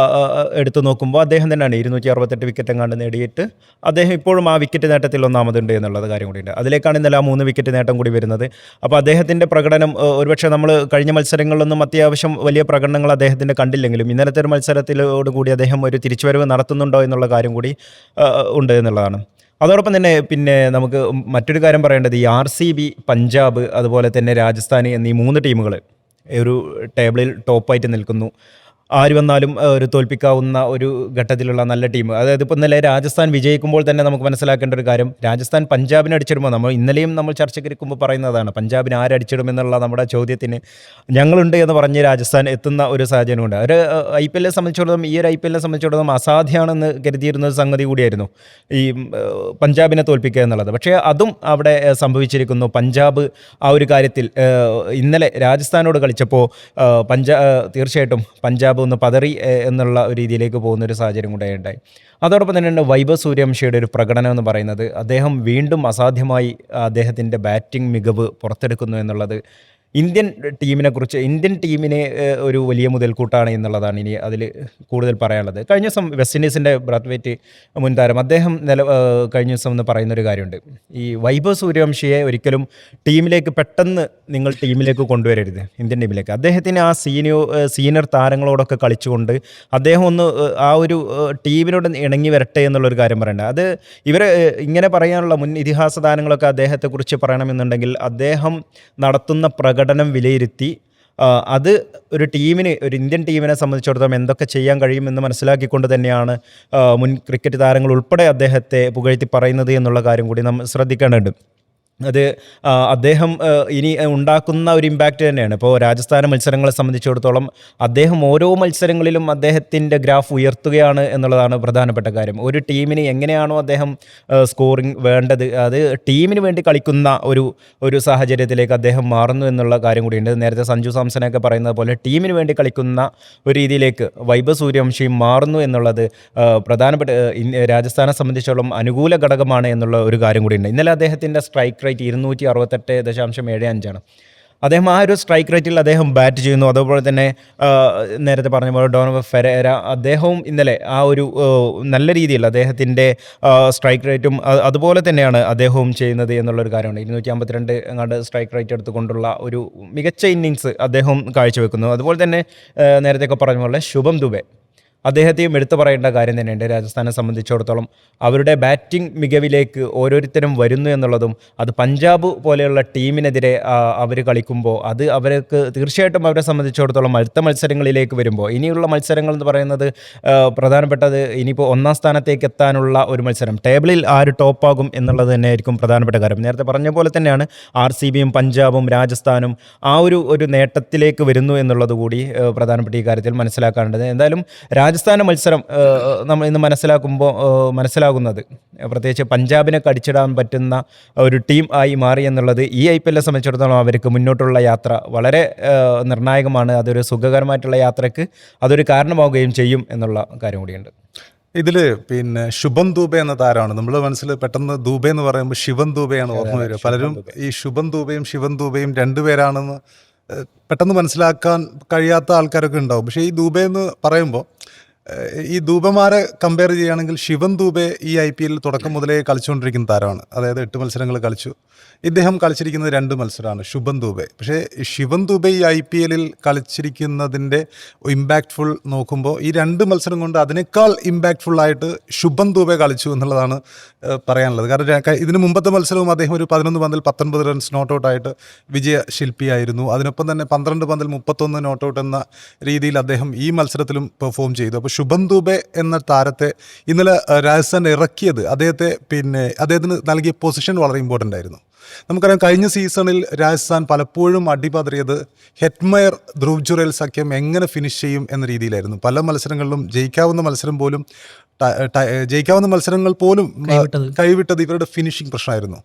എടുത്തു നോക്കുമ്പോൾ അദ്ദേഹം തന്നെയാണ് 268 വിക്കറ്റ് എങ്ങാണ്ട് നേടിയിട്ട് അദ്ദേഹം ഇപ്പോഴും ആ വിക്കറ്റ് നേട്ടത്തിൽ ഒന്നാമതുണ്ട് എന്നുള്ളത് കാര്യം കൂടിയുണ്ട്. അതിലേക്കാണ് ഇന്നലെ ആ 3 വിക്കറ്റ് നേട്ടം കൂടി വരുന്നത്. അപ്പോൾ അദ്ദേഹത്തിൻ്റെ പ്രകടനം ഒരുപക്ഷെ നമ്മൾ കഴിഞ്ഞ മത്സരങ്ങളിലൊന്നും അത്യാവശ്യം വലിയ പ്രകടനങ്ങൾ അദ്ദേഹത്തിൻ്റെ കണ്ടില്ലെങ്കിലും ഇന്നലത്തെ ഒരു മത്സരത്തിലോടുകൂടി അദ്ദേഹം ഒരു തിരിച്ചുവരവ് നടത്തുന്നുണ്ടോ എന്നുള്ള കാര്യം കൂടി ഉണ്ട് എന്നുള്ളതാണ്. അതോടൊപ്പം തന്നെ പിന്നെ നമുക്ക് മറ്റൊരു കാര്യം പറയേണ്ടത്, ഈ RCB, പഞ്ചാബ്, അതുപോലെ തന്നെ രാജസ്ഥാൻ എന്നീ 3 ടീമുകൾ ഒരു ടേബിളിൽ ടോപ്പായിട്ട് നിൽക്കുന്നു. ആര് വന്നാലും ഒരു തോൽപ്പിക്കാവുന്ന ഒരു ഘട്ടത്തിലുള്ള നല്ല ടീം. അതായത് ഇപ്പോൾ ഇന്നലെ രാജസ്ഥാൻ വിജയിക്കുമ്പോൾ തന്നെ നമുക്ക് മനസ്സിലാക്കേണ്ട ഒരു കാര്യം, രാജസ്ഥാൻ പഞ്ചാബിനെ അടിച്ചിടുമ്പോൾ ഇന്നലെയും നമ്മൾ ചർച്ചയ്ക്കിരിക്കുമ്പോൾ പറയുന്നതാണ്, പഞ്ചാബിനെ ആരടിച്ചിടും എന്നുള്ള നമ്മുടെ ചോദ്യത്തിന് ഞങ്ങളുണ്ട് എന്ന് പറഞ്ഞ് രാജസ്ഥാൻ എത്തുന്ന ഒരു സാഹചര്യമുണ്ട്. ഒരു IPL സംബന്ധിച്ചിടത്തോളം, ഈ ഒരു IPL സംബന്ധിച്ചിടത്തോളം അസാധ്യമാണെന്ന് കരുതിയിരുന്ന ഒരു സംഗതി കൂടിയായിരുന്നു ഈ പഞ്ചാബിനെ തോൽപ്പിക്കുക എന്നുള്ളത്. പക്ഷേ അതും അവിടെ സംഭവിച്ചിരിക്കുന്നു. പഞ്ചാബ് ആ ഒരു കാര്യത്തിൽ ഇന്നലെ രാജസ്ഥാനോട് കളിച്ചപ്പോൾ തീർച്ചയായിട്ടും പഞ്ചാബ് പഞ്ചാബ് ഒന്ന് പതറി എന്നുള്ള ഒരു രീതിയിലേക്ക് പോകുന്ന ഒരു സാഹചര്യം കൂടെ ഉണ്ടായി. അതോടൊപ്പം തന്നെയാണ് വൈഭവ് സൂര്യവംശിയുടെ ഒരു പ്രകടനം എന്ന് പറയുന്നത്. അദ്ദേഹം വീണ്ടും അസാധ്യമായി അദ്ദേഹത്തിൻ്റെ ബാറ്റിംഗ് മികവ് പുറത്തെടുക്കുന്നു എന്നുള്ളത് ഇന്ത്യൻ ടീമിനെ ഒരു വലിയ മുതൽക്കൂട്ടാണ് എന്നുള്ളതാണ് ഇനി അതിൽ കൂടുതൽ പറയാനുള്ളത്. കഴിഞ്ഞ ദിവസം വെസ്റ്റ് ഇൻഡീസിൻ്റെ ബ്രാത്വേറ്റ് മുൻതാരം അദ്ദേഹം കഴിഞ്ഞ ദിവസം എന്ന് പറയുന്നൊരു കാര്യമുണ്ട്. ഈ വൈഭവ് സൂര്യവംശിയെ ഒരിക്കലും പെട്ടെന്ന് നിങ്ങൾ ടീമിലേക്ക് കൊണ്ടുവരരുത്, ഇന്ത്യൻ ടീമിലേക്ക്. അദ്ദേഹത്തിന് ആ സീനിയർ താരങ്ങളോടൊക്കെ കളിച്ചുകൊണ്ട് അദ്ദേഹം ഒന്ന് ആ ഒരു ടീമിനോട് ഇണങ്ങി വരട്ടെ എന്നുള്ളൊരു കാര്യം പറയേണ്ടത്. അത് ഇവരെ ഇങ്ങനെ പറയാനുള്ള മുൻ ഇതിഹാസ താരങ്ങളൊക്കെ അദ്ദേഹത്തെക്കുറിച്ച് പറയണമെന്നുണ്ടെങ്കിൽ അദ്ദേഹം നടത്തുന്ന പ്രകടനം വിലയിരുത്തി അത് ഒരു ഇന്ത്യൻ ടീമിനെ സംബന്ധിച്ചിടത്തോളം എന്തൊക്കെ ചെയ്യാൻ കഴിയുമെന്ന് മനസ്സിലാക്കിക്കൊണ്ട് തന്നെയാണ് മുൻ ക്രിക്കറ്റ് താരങ്ങൾ ഉൾപ്പെടെ അദ്ദേഹത്തെ പുകഴ്ത്തി പറയുന്നത് എന്നുള്ള കാര്യം കൂടി നമ്മൾ ശ്രദ്ധിക്കേണ്ടതുണ്ട്. അത് അദ്ദേഹം ഇനി ഉണ്ടാക്കുന്ന ഒരു ഇമ്പാക്റ്റ് തന്നെയാണ്. ഇപ്പോൾ രാജസ്ഥാൻ മത്സരങ്ങളെ സംബന്ധിച്ചിടത്തോളം അദ്ദേഹം ഓരോ മത്സരങ്ങളിലും അദ്ദേഹത്തിൻ്റെ ഗ്രാഫ് ഉയർത്തുകയാണ് എന്നുള്ളതാണ് പ്രധാനപ്പെട്ട കാര്യം. ഒരു ടീമിന് എങ്ങനെയാണോ അദ്ദേഹം സ്കോറിംഗ് വേണ്ടത്, അത് ടീമിന് വേണ്ടി കളിക്കുന്ന ഒരു സാഹചര്യത്തിലേക്ക് അദ്ദേഹം മാറുന്നു എന്നുള്ള കാര്യം കൂടിയുണ്ട്. നേരത്തെ സഞ്ജു സാംസണൊക്കെ പറയുന്നത് പോലെ ടീമിന് വേണ്ടി കളിക്കുന്ന ഒരു രീതിയിലേക്ക് വൈഭവ് സൂര്യവംശിയും മാറുന്നു എന്നുള്ളത് പ്രധാനപ്പെട്ട രാജസ്ഥാനെ സംബന്ധിച്ചിടത്തോളം അനുകൂല ഘടകമാണ് എന്നുള്ള ഒരു കാര്യം കൂടിയുണ്ട്. ഇന്നലെ അദ്ദേഹത്തിൻ്റെ സ്ട്രൈക്ക് റേറ്റ് 268.75 അദ്ദേഹം ആ ഒരു സ്ട്രൈക്ക് റേറ്റിൽ അദ്ദേഹം ബാറ്റ് ചെയ്യുന്നു. അതുപോലെ തന്നെ നേരത്തെ പറഞ്ഞ പോലെ ഡോണോവൻ ഫെരേര അദ്ദേഹവും ഇന്നലെ ആ ഒരു നല്ല രീതിയിൽ അദ്ദേഹത്തിൻ്റെ സ്ട്രൈക്ക് റേറ്റും അതുപോലെ തന്നെയാണ് അദ്ദേഹവും ചെയ്യുന്നത് എന്നുള്ളൊരു കാര്യമുണ്ട്. 252 അങ്ങാണ്ട് സ്ട്രൈക്ക് റേറ്റ് എടുത്തുകൊണ്ടുള്ള ഒരു മികച്ച ഇന്നിങ്സ് അദ്ദേഹം കാഴ്ചവെക്കുന്നു. അതുപോലെ തന്നെ നേരത്തെയൊക്കെ പറഞ്ഞ പോലെ ശുഭം ദുബെ അദ്ദേഹത്തെയും എടുത്തു പറയേണ്ട കാര്യം തന്നെയുണ്ട്. രാജസ്ഥാനെ സംബന്ധിച്ചിടത്തോളം അവരുടെ ബാറ്റിംഗ് മികവിലേക്ക് ഓരോരുത്തരും വരുന്നു എന്നുള്ളതും അത് പഞ്ചാബ് പോലെയുള്ള ടീമിനെതിരെ അവർ കളിക്കുമ്പോൾ അത് അവർക്ക് തീർച്ചയായിട്ടും അവരെ സംബന്ധിച്ചിടത്തോളം അടുത്ത മത്സരങ്ങളിലേക്ക് വരുമ്പോൾ ഇനിയുള്ള മത്സരങ്ങൾ എന്ന് പറയുന്നത് പ്രധാനപ്പെട്ടത് ഇനിയിപ്പോൾ 1ാം സ്ഥാനത്തേക്ക് എത്താനുള്ള ഒരു മത്സരം, ടേബിളിൽ ആര് ടോപ്പാകും എന്നുള്ളത് തന്നെയായിരിക്കും പ്രധാനപ്പെട്ട കാര്യം. നേരത്തെ പറഞ്ഞ പോലെ തന്നെയാണ് RCBയും പഞ്ചാബും രാജസ്ഥാനും ആ ഒരു നേട്ടത്തിലേക്ക് വരുന്നു എന്നുള്ളത് കൂടി പ്രധാനപ്പെട്ട ഈ കാര്യത്തിൽ മനസ്സിലാക്കാനുള്ളത്. എന്തായാലും രാജസ്ഥാന മത്സരം നമ്മൾ ഇന്ന് മനസ്സിലാകുന്നത് പ്രത്യേകിച്ച് പഞ്ചാബിനെ കടിച്ചിടാൻ പറ്റുന്ന ഒരു ടീം ആയി മാറി എന്നുള്ളത് ഈ IPL സംബന്ധിച്ചിടത്തോളം അവർക്ക് മുന്നോട്ടുള്ള യാത്ര വളരെ നിർണായകമാണ്. അതൊരു സുഖകരമായിട്ടുള്ള യാത്രയ്ക്ക് അതൊരു കാരണമാവുകയും ചെയ്യും എന്നുള്ള കാര്യം കൂടിയുണ്ട്. ഇതിൽ പിന്നെ ശുഭം ദൂബെ എന്ന താരമാണ് നമ്മുടെ മനസ്സിൽ പെട്ടെന്ന് ദൂബെ എന്ന് പറയുമ്പോൾ ശിവൻ ദൂബെയാണ് ഓർമ്മ വരിക. പലരും ഈ ശുഭം ദൂബെയും ശിവൻ ദൂബെയും രണ്ടുപേരാണെന്ന് പെട്ടെന്ന് മനസ്സിലാക്കാൻ കഴിയാത്ത ആൾക്കാരൊക്കെ ഉണ്ടാവും. പക്ഷേ ഈ ദൂബെ എന്ന് പറയുമ്പോൾ ഈ ദൂബമാരെ കമ്പയർ ചെയ്യുകയാണെങ്കിൽ ശിവൻ ദൂബെ ഈ IPL തുടക്കം മുതലേ കളിച്ചുകൊണ്ടിരിക്കുന്ന താരമാണ്. അതായത് 8 മത്സരങ്ങൾ കളിച്ചു. ഇദ്ദേഹം കളിച്ചിരിക്കുന്നത് 2 മത്സരമാണ് ശുഭൻ ദൂബെ. പക്ഷേ ശിവൻ ദൂബെ ഈ IPL കളിച്ചിരിക്കുന്നതിൻ്റെ ഇമ്പാക്റ്റ്ഫുൾ നോക്കുമ്പോൾ ഈ 2 മത്സരം കൊണ്ട് അതിനേക്കാൾ ഇമ്പാക്റ്റ്ഫുള്ളായിട്ട് ശുഭൻ ദൂബെ കളിച്ചു എന്നുള്ളതാണ് പറയാനുള്ളത്. കാരണം ഇതിന് മുമ്പത്തെ മത്സരവും അദ്ദേഹം ഒരു 11 പന്തിൽ 19 റൺസ് നോട്ട് ഔട്ടായിട്ട് വിജയശില്പിയായിരുന്നു. അതിനൊപ്പം തന്നെ 12 പന്തിൽ 31 നോട്ട് ഔട്ട് എന്ന രീതിയിൽ അദ്ദേഹം ഈ മത്സരത്തിലും പെർഫോം ചെയ്തു. അപ്പോൾ ശുഭൻ ദൂബെ എന്ന താരത്തെ ഇന്നലെ രാജസ്ഥാൻ ഇറക്കിയത് അദ്ദേഹത്തിന് നൽകിയ പൊസിഷൻ വളരെ ഇമ്പോർട്ടൻ്റ് ആയിരുന്നു. നമുക്കറിയാം കഴിഞ്ഞ സീസണിൽ രാജസ്ഥാൻ പലപ്പോഴും അടിപതറിയത് ഹെറ്റ്മയർ ധ്രുവ് ജുറേൽ സഖ്യം എങ്ങനെ ഫിനിഷ് ചെയ്യും എന്ന രീതിയിലായിരുന്നു. പല മത്സരങ്ങളിലും ജയിക്കാവുന്ന മത്സരങ്ങൾ പോലും കൈവിട്ടത് ഇവരുടെ ഫിനിഷിംഗ് പ്രശ്നമായിരുന്നു.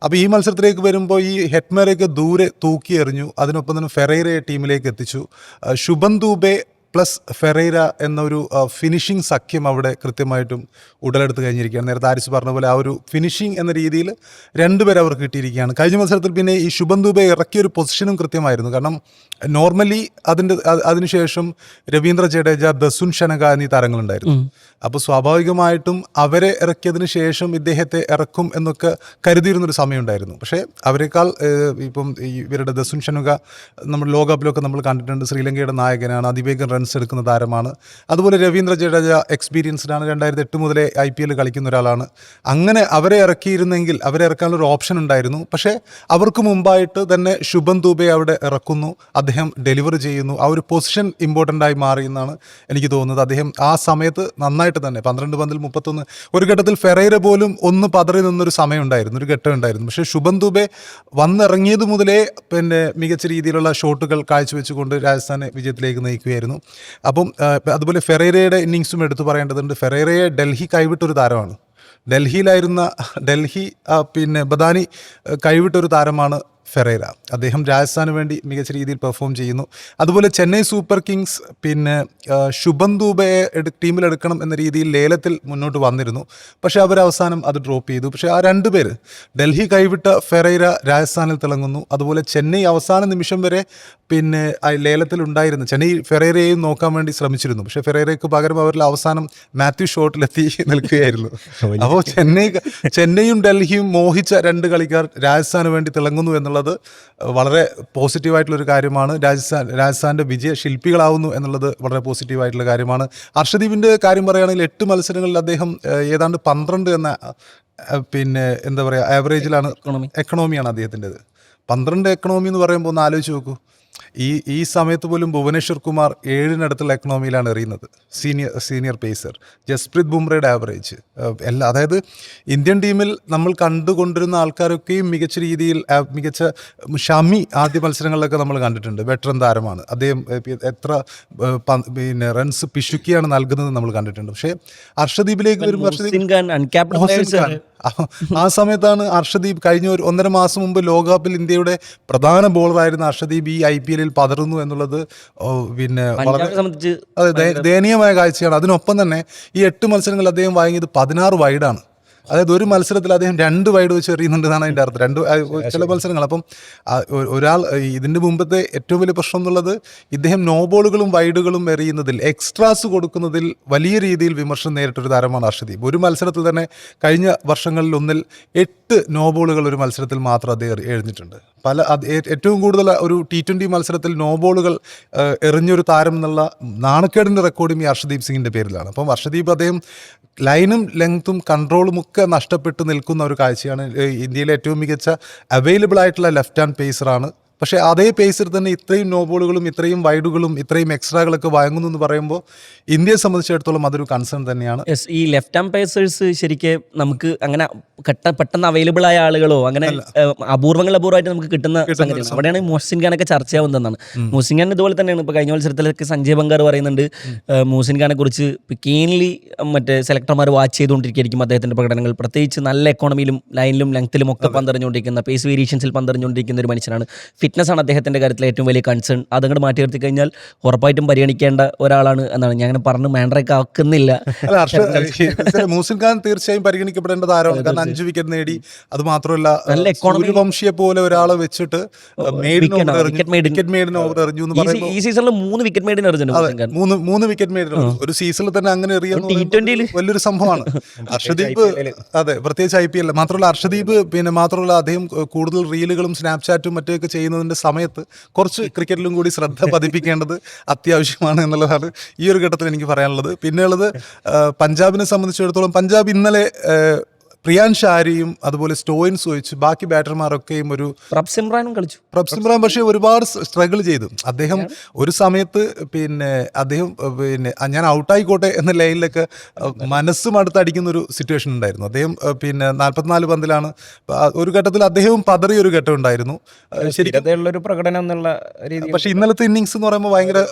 അപ്പോൾ ഈ മത്സരത്തിലേക്ക് വരുമ്പോൾ ഈ ഹെറ്റ്മയറേക്ക് ദൂരെ തൂക്കി എറിഞ്ഞു. അതിനൊപ്പം തന്നെ ഫെറൈറയെ ടീമിലേക്ക് എത്തിച്ചു. ശുഭൻ ദൂബെ പ്ലസ് ഫെറൈര എന്നൊരു ഫിനിഷിംഗ് സഖ്യം അവിടെ കൃത്യമായിട്ടും ഉടലെടുത്ത് കഴിഞ്ഞിരിക്കുകയാണ്. നേരത്തെ ആരിസ് പറഞ്ഞ പോലെ ആ ഒരു ഫിനിഷിംഗ് എന്ന രീതിയിൽ 2 പേരെ അവർക്ക് കിട്ടിയിരിക്കുകയാണ്. കഴിഞ്ഞ മത്സരത്തിൽ പിന്നെ ഈ ശുഭൻ ദൂബെ ഇറക്കിയൊരു പൊസിഷനും കൃത്യമായിരുന്നു. കാരണം നോർമലി അതിനുശേഷം രവീന്ദ്ര ജഡേജ, ദസുൻ ഷനക എന്നീ താരങ്ങളുണ്ടായിരുന്നു. അപ്പോൾ സ്വാഭാവികമായിട്ടും അവരെ ഇറക്കിയതിന് ശേഷം ഇദ്ദേഹത്തെ ഇറക്കും എന്നൊക്കെ കരുതിയിരുന്നൊരു സമയമുണ്ടായിരുന്നു. പക്ഷേ അവരെക്കാൾ ഇപ്പം ഇവരുടെ ദസുൻ ഷനുക നമ്മുടെ ലോകകപ്പിലൊക്കെ നമ്മൾ കണ്ടിട്ടുണ്ട്. ശ്രീലങ്കയുടെ നായകനാണ്, അതിവേഗം റൺസ് എടുക്കുന്ന താരമാണ്. അതുപോലെ രവീന്ദ്ര ജഡേജ എക്സ്പീരിയൻസ്ഡാണ്, 2008 മുതലേ IPL കളിക്കുന്ന ഒരാളാണ്. അങ്ങനെ അവരെ ഇറക്കിയിരുന്നെങ്കിൽ അവരെ ഇറക്കാനുള്ളൊരു ഓപ്ഷൻ ഉണ്ടായിരുന്നു. പക്ഷേ അവർക്ക് മുമ്പായിട്ട് തന്നെ ശുഭൻ ദൂബെ അവിടെ ഇറക്കുന്നു, അദ്ദേഹം ഡെലിവർ ചെയ്യുന്നു. ആ ഒരു പൊസിഷൻ ഇമ്പോർട്ടൻ്റ് ആയി മാറി എന്നാണ് എനിക്ക് തോന്നുന്നത്. അദ്ദേഹം ആ സമയത്ത് നന്നായിട്ട് തന്നെ 12 പന്തിൽ 31, ഒരു ഘട്ടത്തിൽ ഫെറൈര പോലും ഒന്ന് പതറി നിന്നൊരു സമയം ഉണ്ടായിരുന്നു, ഒരു ഘട്ടം ഉണ്ടായിരുന്നു. പക്ഷേ ശുഭൻ ദൂബെ വന്നിറങ്ങിയത് മുതലേ മികച്ച രീതിയിലുള്ള ഷോട്ടുകൾ കാഴ്ചവെച്ചുകൊണ്ട് രാജസ്ഥാനെ വിജയത്തിലേക്ക് നയിക്കുകയായിരുന്നു. അപ്പം അതുപോലെ ഫെറൈറയുടെ ഇന്നിങ്സും എടുത്തു പറയേണ്ടതുണ്ട്. ഫെറൈറയെ ഡൽഹി കൈവിട്ടൊരു താരമാണ്. ഡൽഹി ബദാനി കൈവിട്ടൊരു താരമാണ് ഫെറേര. അദ്ദേഹം രാജസ്ഥാന് വേണ്ടി മികച്ച രീതിയിൽ പെർഫോം ചെയ്യുന്നു. അതുപോലെ ചെന്നൈ സൂപ്പർ കിങ്സ് പിന്നെ ശുഭം ദൂബയെ ടീമിലെടുക്കണം എന്ന രീതിയിൽ ലേലത്തിൽ മുന്നോട്ട് വന്നിരുന്നു. പക്ഷേ അവർ അവസാനം അത് ഡ്രോപ്പ് ചെയ്തു. പക്ഷേ ആ രണ്ടുപേര്, ഡൽഹി കൈവിട്ട ഫെറേര രാജസ്ഥാനിൽ തിളങ്ങുന്നു. അതുപോലെ ചെന്നൈ അവസാന നിമിഷം വരെ പിന്നെ ലേലത്തിൽ ഉണ്ടായിരുന്നു. ചെന്നൈ ഫെറേരയെയും നോക്കാൻ വേണ്ടി ശ്രമിച്ചിരുന്നു. പക്ഷേ ഫെറേരയ്ക്ക് പകരം അവരിൽ അവസാനം മാത്യു ഷോട്ടിലെത്തി നിൽക്കുകയായിരുന്നു. അപ്പോൾ ചെന്നൈയും ഡൽഹിയും മോഹിച്ച രണ്ട് കളിക്കാർ രാജസ്ഥാന് വേണ്ടി തിളങ്ങുന്നു എന്നുള്ളത് വളരെ പോസിറ്റീവായിട്ടുള്ളൊരു കാര്യമാണ്. രാജസ്ഥാൻ്റെ വിജയ ശില്പികളാവുന്നു എന്നുള്ളത് വളരെ പോസിറ്റീവായിട്ടുള്ള കാര്യമാണ്. അർഷദീപിൻ്റെ കാര്യം പറയുകയാണെങ്കിൽ 8 മത്സരങ്ങളിൽ അദ്ദേഹം ഏതാണ്ട് 12 എന്ന പിന്നെ എന്താ പറയുക ആവറേജിലാണ്, എക്കണോമിയാണ് അദ്ദേഹത്തിൻ്റെത്. 12 എക്കണോമി എന്ന് പറയുമ്പോൾ ഒന്ന് ആലോചിച്ച് നോക്കൂ. ഈ സമയത്ത് പോലും ഭുവനേശ്വർ കുമാർ 7-ടുത്തുള്ള എക്കണോമിയിലാണ് എറിയുന്നത്, സീനിയർ പേസർ. ജസ്പ്രീത് ബുംറയുടെ ആവറേജ് അതായത് ഇന്ത്യൻ ടീമിൽ നമ്മൾ കണ്ടുകൊണ്ടിരുന്ന ആൾക്കാരൊക്കെയും മികച്ച രീതിയിൽ മികച്ച ഷമി ആദ്യ മത്സരങ്ങളിലൊക്കെ നമ്മൾ കണ്ടിട്ടുണ്ട്. വെറ്ററൻ താരമാണ് അദ്ദേഹം. എത്ര പിന്നെ റൺസ് പിശുക്കിയാണ് നൽകുന്നത് നമ്മൾ കണ്ടിട്ടുണ്ട്. പക്ഷേ അർഷദീപിലേക്ക് വരുമ്പോൾ ആ സമയത്താണ് അർഷദീപ് കഴിഞ്ഞ ഒരു 1.5 മാസം മുമ്പ് ലോകകപ്പിൽ ഇന്ത്യയുടെ പ്രധാന ബോളറായിരുന്ന അർഷദീപ് ഈ IPL പതറുന്നു എന്നുള്ളത് പിന്നെ വളരെ ദയനീയമായ കാഴ്ചയാണ്. അതിനൊപ്പം തന്നെ ഈ 8 മത്സരങ്ങളിൽ അദ്ദേഹം വാങ്ങിയത് 16 വൈഡാണ്. അതായത് ഒരു മത്സരത്തിൽ അദ്ദേഹം 2 വൈഡ് വെച്ച് എറിയുന്നുണ്ടെന്നാണ് അതിൻ്റെ അർത്ഥം. ചില മത്സരങ്ങൾ. അപ്പം ഒരാൾ ഇതിൻ്റെ മുമ്പത്തെ ഏറ്റവും വലിയ പ്രശ്നം എന്നുള്ളത് ഇദ്ദേഹം നോ ബോളുകളും വൈഡുകളും എറിയുന്നതിൽ, എക്സ്ട്രാസ് കൊടുക്കുന്നതിൽ വലിയ രീതിയിൽ വിമർശനം നേരിട്ടൊരു താരമാണ് അർഷദീപ്. ഒരു മത്സരത്തിൽ തന്നെ കഴിഞ്ഞ വർഷങ്ങളിൽ ഒന്നിൽ 8 നോ ബോളുകൾ ഒരു മത്സരത്തിൽ മാത്രം അദ്ദേഹം എഴുന്നിട്ടുണ്ട്. ഏറ്റവും കൂടുതൽ ഒരു T20 മത്സരത്തിൽ നോ ബോളുകൾ എറിഞ്ഞൊരു താരം എന്നുള്ള നാണക്കേടിൻ്റെ റെക്കോർഡും ഈ അർഷദീപ് സിംഗിൻ്റെ പേരിലാണ്. അപ്പം അർഷദീപ് അദ്ദേഹം ലൈനും ലെങ്ത്തും കൺട്രോളും ഒക്കെ നഷ്ടപ്പെട്ട് നിൽക്കുന്ന ഒരു കാഴ്ചയാണ്. ഇന്ത്യയിലെ ഏറ്റവും മികച്ച അവൈലബിൾ ആയിട്ടുള്ള ലെഫ്റ്റ് ഹാൻഡ് പേസറാണ്. പക്ഷേ അതേ പേസിൽ തന്നെ ഇത്രയും നോ ബോളുകളും ഇത്രയും വൈഡുകളും ഇത്രയും എക്സ്ട്രാകളൊക്കെ വാങ്ങുന്നു എന്ന് പറയുമ്പോൾ ഇന്ത്യയെ സംബന്ധിച്ചിടത്തോളം അതൊരു കൺസേൺ തന്നെയാണ്. ഈ ലെഫ്റ്റ് ഹാൻഡ് പേസേഴ്സ് ശരിക്കും നമുക്ക് അങ്ങനെ പെട്ടെന്ന് അവൈലബിൾ ആയ ആളുകളോ അങ്ങനെ അപൂർവമായിട്ട് നമുക്ക് കിട്ടുന്ന സംഗതിയാണ്. അവിടെയാണ് മോഹ്സിൻ ഖാനൊക്കെ ചർച്ചയാവുന്നതാണ്. മോഹ്സിൻ ഖാൻ ഇതുപോലെ തന്നെയാണ്. ഇപ്പോൾ കഴിഞ്ഞ മത്സരത്തിലൊക്കെ സഞ്ജയ് ബംഗാർ പറയുന്നുണ്ട് മോഹ്സിൻ ഖാനെ കുറിച്ച് കീൻലി സെലക്ടർമാർ വാച്ച് ചെയ്തുകൊണ്ടിരിക്കുകയായിരിക്കും അദ്ദേഹത്തിൻ്റെ പ്രകടനങ്ങൾ. പ്രത്യേകിച്ച് നല്ല എക്കോണമിയിലും ലൈനിലും ലെങ്ത്തിലും ഒക്കെ പന്തെറിഞ്ഞുകൊണ്ടിരിക്കുന്ന, പേസ് വേരിയേഷൻസിൽ പന്തെറിഞ്ഞുകൊണ്ടിരിക്കുന്ന ഒരു മനുഷ്യനാണ്. ഫിറ്റ്നസ്സാണ് അദ്ദേഹത്തിൻ്റെ കാര്യത്തിൽ ഏറ്റവും വലിയ കൺസേൺ. അതങ്ങോട്ട് മാറ്റി നിർത്തി കഴിഞ്ഞാൽ ഉറപ്പായിട്ടും പരിഗണിക്കേണ്ട ഒരാളാണ് എന്നാണ് ഞാൻ അങ്ങനെ പറഞ്ഞ് മാൻഡ്രേക്ക് ആക്കുന്നില്ല. മോഹ്സിൻ ഖാൻ തീർച്ചയായും പരിഗണിക്കപ്പെടേണ്ട താരമാണ്. കാരണം 5 വിക്കറ്റ് നേടി. അത് മാത്രമല്ല സൂര്യവംശിയെ പോലെ ഒരാളെ വെച്ചിട്ട് വിക്കറ്റ് മെയ്ഡിന് ഓവർ എറിഞ്ഞു എന്ന് പറയുമ്പോൾ ഈ സീസണിൽ 3 വിക്കറ്റ് മെയ്ഡിന് എറിഞ്ഞു. 3 വിക്കറ്റ് മെയ്ഡിന് ഒരു സീസണിൽ തന്നെ അങ്ങനെ എറിയുന്നത് വലിയൊരു സംഭവമാണ്. അർഷദീപ് അതെ, പ്രത്യേകിച്ച് IPL. മാത്രമല്ല അർഷദീപ് മാത്രമല്ല അദ്ദേഹം കൂടുതൽ റീലുകളും സ്നാപ്ചാറ്റും മറ്റൊക്കെ ചെയ്യുന്നതിൻ്റെ സമയത്ത് കുറച്ച് ക്രിക്കറ്റിലും കൂടി ശ്രദ്ധ പതിപ്പിക്കേണ്ടത് അത്യാവശ്യമാണ് എന്നുള്ളതാണ് ഈ ഒരു ഘട്ടത്തിൽ എനിക്ക് പറയാനുള്ളത്. പിന്നെയുള്ളത് പഞ്ചാബിനെ സംബന്ധിച്ചിടത്തോളം പഞ്ചാബ് ഇന്നലെ പ്രിയാൻ ഷാരിയും അതുപോലെ സ്റ്റോയിൻസ് ഒഴിച്ച് ബാക്കി ബാറ്റർമാരൊക്കെയും ഒരു പ്രഭ്സിമ്രാനും കളിച്ചു. പ്രഭ്സിമ്രാൻ പക്ഷേ ഒരുപാട് സ്ട്രഗിൾ ചെയ്തു. അദ്ദേഹം ഒരു സമയത്ത് അദ്ദേഹം ഞാൻ ഔട്ടായിക്കോട്ടെ എന്ന ലൈനിലൊക്കെ മനസ്സും അടുത്തടിക്കുന്ന ഒരു സിറ്റുവേഷൻ ഉണ്ടായിരുന്നു. അദ്ദേഹം 44 പന്തിലാണ്. ഒരു ഘട്ടത്തിൽ അദ്ദേഹവും പതറിയൊരു ഘട്ടം ഉണ്ടായിരുന്നു ശരിക്കുള്ളൊരു പ്രകടനം എന്നുള്ള രീതി. പക്ഷേ ഇന്നലത്തെ ഇന്നിങ്സ് എന്ന് പറയുമ്പോൾ ഭയങ്കര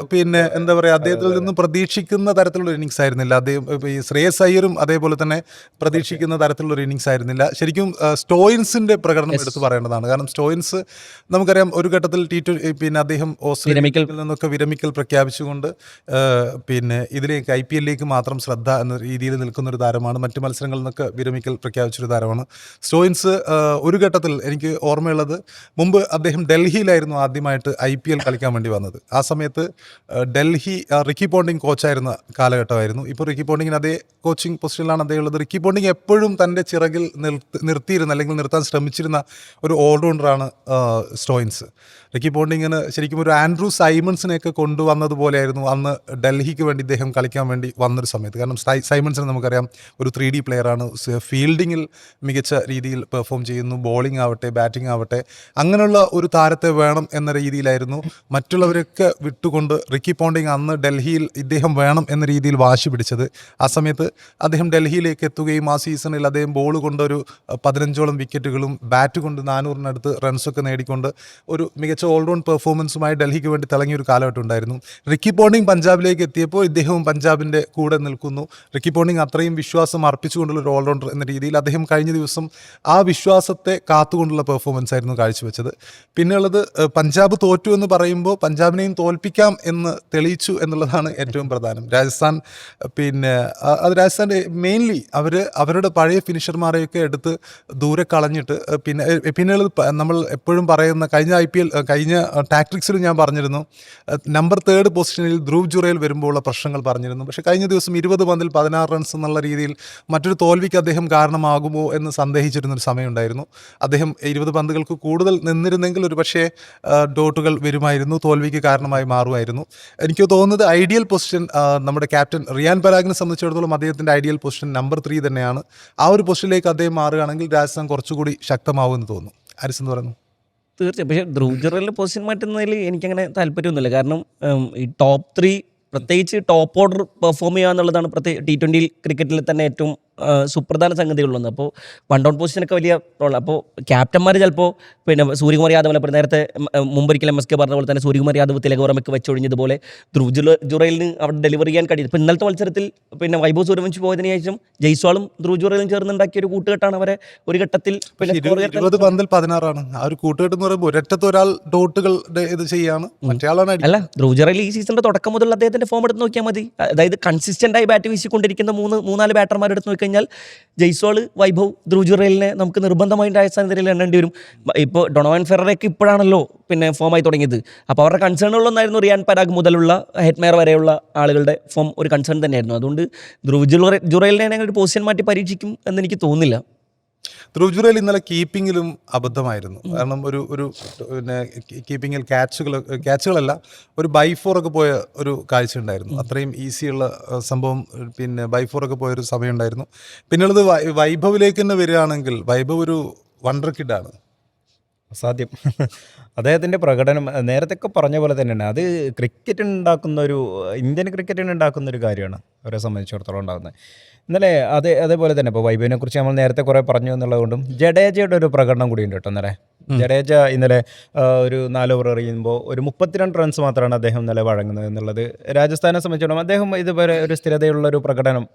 എന്താ പറയുക, അദ്ദേഹത്തിൽ നിന്ന് പ്രതീക്ഷിക്കുന്ന തരത്തിലുള്ള ഇന്നിങ്സ് ആയിരുന്നില്ല. അദ്ദേഹം ഈ ശ്രേയസ് അയ്യരും അതേപോലെ തന്നെ പ്രതീക്ഷിക്കുന്ന തരത്തിലുള്ള ഇന്നിങ്സ് ആയിരുന്നില്ല. ശരിക്കും സ്റ്റോയിൻസിന്റെ പ്രകടനം എടുത്ത് പറയേണ്ടതാണ്. കാരണം സ്റ്റോയിൻസ് നമുക്കറിയാം ഒരു ഘട്ടത്തിൽ അദ്ദേഹം ഓസ്ട്രേലിയയിൽ നിന്നൊക്കെ വിരമിക്കൽ പ്രഖ്യാപിച്ചുകൊണ്ട് ഇതിലേക്ക് IPL-ലേക്ക് മാത്രം ശ്രദ്ധ എന്ന രീതിയിൽ നിൽക്കുന്ന ഒരു താരമാണ്. മറ്റു മത്സരങ്ങളിൽ നിന്നൊക്കെ വിരമിക്കൽ പ്രഖ്യാപിച്ചൊരു താരമാണ് സ്റ്റോയിൻസ്. ഒരു ഘട്ടത്തിൽ എനിക്ക് ഓർമ്മയുള്ളത്, മുമ്പ് അദ്ദേഹം ഡൽഹിയിലായിരുന്നു ആദ്യമായിട്ട് IPL കളിക്കാൻ വേണ്ടി വന്നത്. ആ സമയത്ത് ഡൽഹി റിക്കി പോണ്ടിങ് കോച്ചായിരുന്ന കാലഘട്ടമായിരുന്നു. ഇപ്പോൾ റിക്കി പോണ്ടിങ്ങിന് അതേ കോച്ചിങ് പൊസിഷനിലാണ് അദ്ദേഹം ഉള്ളത്. റിക്കി പോണ്ടിങ് എപ്പോഴും തൻ്റെ ചിറകിൽ നിർത്തിയിരുന്ന അല്ലെങ്കിൽ നിർത്താൻ ശ്രമിച്ചിരുന്ന ഒരു ഓൾറൗണ്ടറാണ് സ്റ്റോയിൻസ്. റിക്കി പോണ്ടിങ്ങിന് ശരിക്കും ഒരു ആൻഡ്രൂ സൈമൺസിനെയൊക്കെ കൊണ്ടുവന്നതുപോലെയായിരുന്നു അന്ന് ഡൽഹിക്ക് വേണ്ടി ഇദ്ദേഹം കളിക്കാൻ വേണ്ടി വന്നൊരു സമയത്ത്. കാരണം സൈമൺസിനെ നമുക്കറിയാം ഒരു 3D പ്ലെയറാണ്. ഫീൽഡിങ്ങിൽ മികച്ച രീതിയിൽ പെർഫോം ചെയ്യുന്നു. ബോളിംഗ് ആവട്ടെ ബാറ്റിംഗ് ആവട്ടെ അങ്ങനെയുള്ള ഒരു താരത്തെ വേണം എന്ന രീതിയിലായിരുന്നു മറ്റുള്ളവരൊക്കെ വിട്ടുകൊണ്ട് റിക്കി പോണ്ടിങ് അന്ന് ഡൽഹിയിൽ ഇദ്ദേഹം വേണം എന്ന രീതിയിൽ വാശി പിടിച്ചത്. ആ സമയത്ത് അദ്ദേഹം ഡൽഹിയിലേക്ക് എത്തുകയും ആ സീസണിൽ അദ്ദേഹം ബോൾ കൊണ്ടൊരു 15ഓളം വിക്കറ്റുകളും ബാറ്റ് കൊണ്ട് 400-നടുത്ത് റൺസൊക്കെ നേടിക്കൊണ്ട് ഒരു മികച്ച ഓൾറൗണ്ട് പെർഫോമൻസുമായി ഡൽഹിക്ക് വേണ്ടി തിളങ്ങിയ ഒരു കാലഘട്ടം ഉണ്ടായിരുന്നു. റിക്കി പോണ്ടിങ് പഞ്ചാബിലേക്ക് എത്തിയപ്പോൾ ഇദ്ദേഹവും പഞ്ചാബിൻ്റെ കൂടെ നിൽക്കുന്നു. റിക്കി പോണ്ടിങ് അത്രയും വിശ്വാസം അർപ്പിച്ചുകൊണ്ടുള്ള ഒരു ഓൾറൗണ്ടർ എന്ന രീതിയിൽ അദ്ദേഹം കഴിഞ്ഞ ദിവസം ആ വിശ്വാസത്തെ കാത്തുകൊണ്ടുള്ള പെർഫോമൻസ് ആയിരുന്നു കാഴ്ചവെച്ചത്. പിന്നെയുള്ളത് പഞ്ചാബ് തോറ്റു എന്ന് പറയുമ്പോൾ പഞ്ചാബിനെയും തോൽപ്പിക്കാം എന്ന് തെളിയിച്ചു എന്നുള്ളതാണ് ഏറ്റവും പ്രധാനം. രാജസ്ഥാൻ രാജസ്ഥാൻ്റെ മെയിൻലി അവരുടെ പഴയ ഫിനിഷർമാരെയൊക്കെ എടുത്ത് ദൂരെ കളഞ്ഞിട്ട് പിന്നെയുള്ളത് നമ്മൾ എപ്പോഴും പറയുന്ന കഴിഞ്ഞ ടാക്ടിക്സിലും ഞാൻ പറഞ്ഞിരുന്നു, നമ്പർ 3 പൊസിഷനിൽ ധ്രുവ് ജുറേൽ വരുമ്പോൾ ഉള്ള പ്രശ്നങ്ങൾ പറഞ്ഞിരുന്നു. പക്ഷേ കഴിഞ്ഞ ദിവസം 20 പന്തിൽ 16 റൺസ് എന്നുള്ള രീതിയിൽ മറ്റൊരു തോൽവിക്ക് അദ്ദേഹം കാരണമാകുമോ എന്ന് സന്ദേഹിച്ചിരുന്നൊരു സമയമുണ്ടായിരുന്നു. അദ്ദേഹം 20 പന്തുകൾക്ക് കൂടുതൽ നിന്നിരുന്നെങ്കിൽ ഒരു പക്ഷേ ഡോട്ടുകൾ വരുമായിരുന്നു, തോൽവിക്ക് കാരണമായി മാറുമായിരുന്നു. എനിക്ക് തോന്നുന്നത് ഐഡിയൽ പൊസിഷൻ നമ്മുടെ ക്യാപ്റ്റൻ റിയാൻ പരാഗിനെ സംബന്ധിച്ചിടത്തോളം അദ്ദേഹത്തിൻ്റെ ഐഡിയൽ പൊസിഷൻ നമ്പർ 3 തന്നെയാണ്. ആ ഒരു പൊസിഷനിലേക്ക് അദ്ദേഹം മാറുകയാണെങ്കിൽ രാജസ്ഥാൻ കുറച്ചുകൂടി ശക്തമാവുമെന്ന് തോന്നുന്നു. ഹാരിസ് എന്ന് പറയുന്നു. തീർച്ചയായും. പക്ഷേ ധ്രുവ് ജുറേലിൻ്റെ പൊസിഷൻ മാറ്റുന്നതിൽ എനിക്കങ്ങനെ താല്പര്യമൊന്നുമില്ല. കാരണം ഈ ടോപ്പ് 3 പ്രത്യേകിച്ച് ടോപ്പ് ഓർഡർ പെർഫോം ചെയ്യുക എന്നുള്ളതാണ് T20 ക്രിക്കറ്റിൽ തന്നെ ഏറ്റവും സുപ്രധാന സംഗതികളുള്ളത്. അപ്പോൾ 1 ഡൗൺ പൊസിഷനൊക്കെ വലിയ റോൾ. അപ്പോൾ ക്യാപ്റ്റന്മാർ ചിലപ്പോൾ സൂര്യകുമാർ യാദവ് അപ്പോൾ നേരത്തെ മുമ്പൊരിക്കലും MSK പറഞ്ഞ പോലെ തന്നെ സൂര്യകുമാർ യാദവ് തിലക് വർമ്മയ്ക്ക് വെച്ചൊഴിഞ്ഞതുപോലെ ധ്രുവ് ജുറേലിന് അവിടെ ഡെലിവറി ചെയ്യാൻ കഴിയും. ഇപ്പോൾ ഇന്നലത്തെ മത്സരത്തിൽ വൈഭവ് സൂര്യവംശി പോയതിനു ശേഷം ജയ്സ്വാളും ധ്രുവ് ജുറേലും ചേർന്നുണ്ടാക്കിയ ഒരു കൂട്ടുകെട്ടാണ് അവരെ ഒരു ഘട്ടത്തിൽ 20 പന്തിൽ 16 ആ ഒരു കൂട്ടുകെട്ട് എന്ന് പറയുമ്പോൾ ഒരറ്റത്ത് ഒരാൾ ഡോട്ടുകളുടെ ഇത് ചെയ്യാണ്, മറ്റേ ആളാണ് അല്ല. ധ്രുവ് ജുറേൽ ഈ സീസണിന്റെ തുടക്കം മുതൽ അദ്ദേഹത്തിന്റെ ഫോം എടുത്ത് നോക്കിയാൽ മതി. അതായത് കൺസിസ്റ്റന്റ് ആയി ബാറ്റ് വീശിക്കൊണ്ടിരിക്കുന്ന 3-4 ബാറ്റർമാർ എടുത്ത് കഴിഞ്ഞാൽ ജയ്സ്വാൾ, വൈഭവ്, ധ്രുവ് ജുറേലിനെ നമുക്ക് നിർബന്ധമായും രാജസ്ഥാനെതിരെ എണ്ണേണ്ടി വരും. ഇപ്പോൾ ഡൊണോവൻ ഫെററൊക്കെ ഇപ്പോഴാണല്ലോ ഫോമായി തുടങ്ങിയത്. അപ്പോൾ അവരുടെ കൺസേണുകളൊന്നായിരുന്നു റിയാൻ പരാഗ് മുതലുള്ള ഹെറ്റ്മെയർ വരെയുള്ള ആളുകളുടെ ഫോം ഒരു കൺസേൺ തന്നെയായിരുന്നു. അതുകൊണ്ട് ധ്രുവ് ജുറേലിനെ ഒരു പൊസിഷൻ മാറ്റി പരീക്ഷിക്കും എന്ന് എനിക്ക് തോന്നുന്നില്ല. ധ്രുവ് ജുറേൽ ഇന്നലെ കീപ്പിങ്ങിലും അബദ്ധമായിരുന്നു. കാരണം ഒരു കീപ്പിങ്ങിൽ ക്യാച്ചുകളല്ല, ഒരു ബൈ-4 പോയ ഒരു കാഴ്ച ഉണ്ടായിരുന്നു. അത്രയും ഈസിയുള്ള സംഭവം ബൈ-4 പോയൊരു സമയം ഉണ്ടായിരുന്നു. പിന്നുള്ളത് വൈഭവിലേക്ക് തന്നെ വരികയാണെങ്കിൽ വൈഭവ് ഒരു വണ്ടർ കിഡാണ്. അസാധ്യം. അദ്ദേഹത്തിൻ്റെ പ്രകടനം നേരത്തെയൊക്കെ പറഞ്ഞ പോലെ തന്നെയാണ്. അത് ഇന്ത്യൻ ക്രിക്കറ്റിന് ഉണ്ടാക്കുന്ന ഒരു കാര്യമാണ് അവരെ സംബന്ധിച്ചിടത്തോളം ഉണ്ടാകുന്നത്. ഇന്നലെ അതേപോലെ തന്നെ ഇപ്പോൾ വൈഭവിനെ കുറിച്ച് നമ്മൾ നേരത്തെ കുറേ പറഞ്ഞു എന്നുള്ളതുകൊണ്ടും ജഡേജയുടെ ഒരു പ്രകടനം കൂടി ഉണ്ട് കേട്ടോ. ജഡേജ ഇന്നലെ ഒരു 4 ഓവർ എറിയുമ്പോൾ ഒരു 32 റൺസ് മാത്രമാണ് അദ്ദേഹം ഇന്നലെ വഴങ്ങുന്നത് എന്നുള്ളത് രാജസ്ഥാനെ സംബന്ധിച്ചിടത്തോളം അദ്ദേഹം ഇതുവരെ ഒരു സ്ഥിരതയുള്ളൊരു പ്രകടനം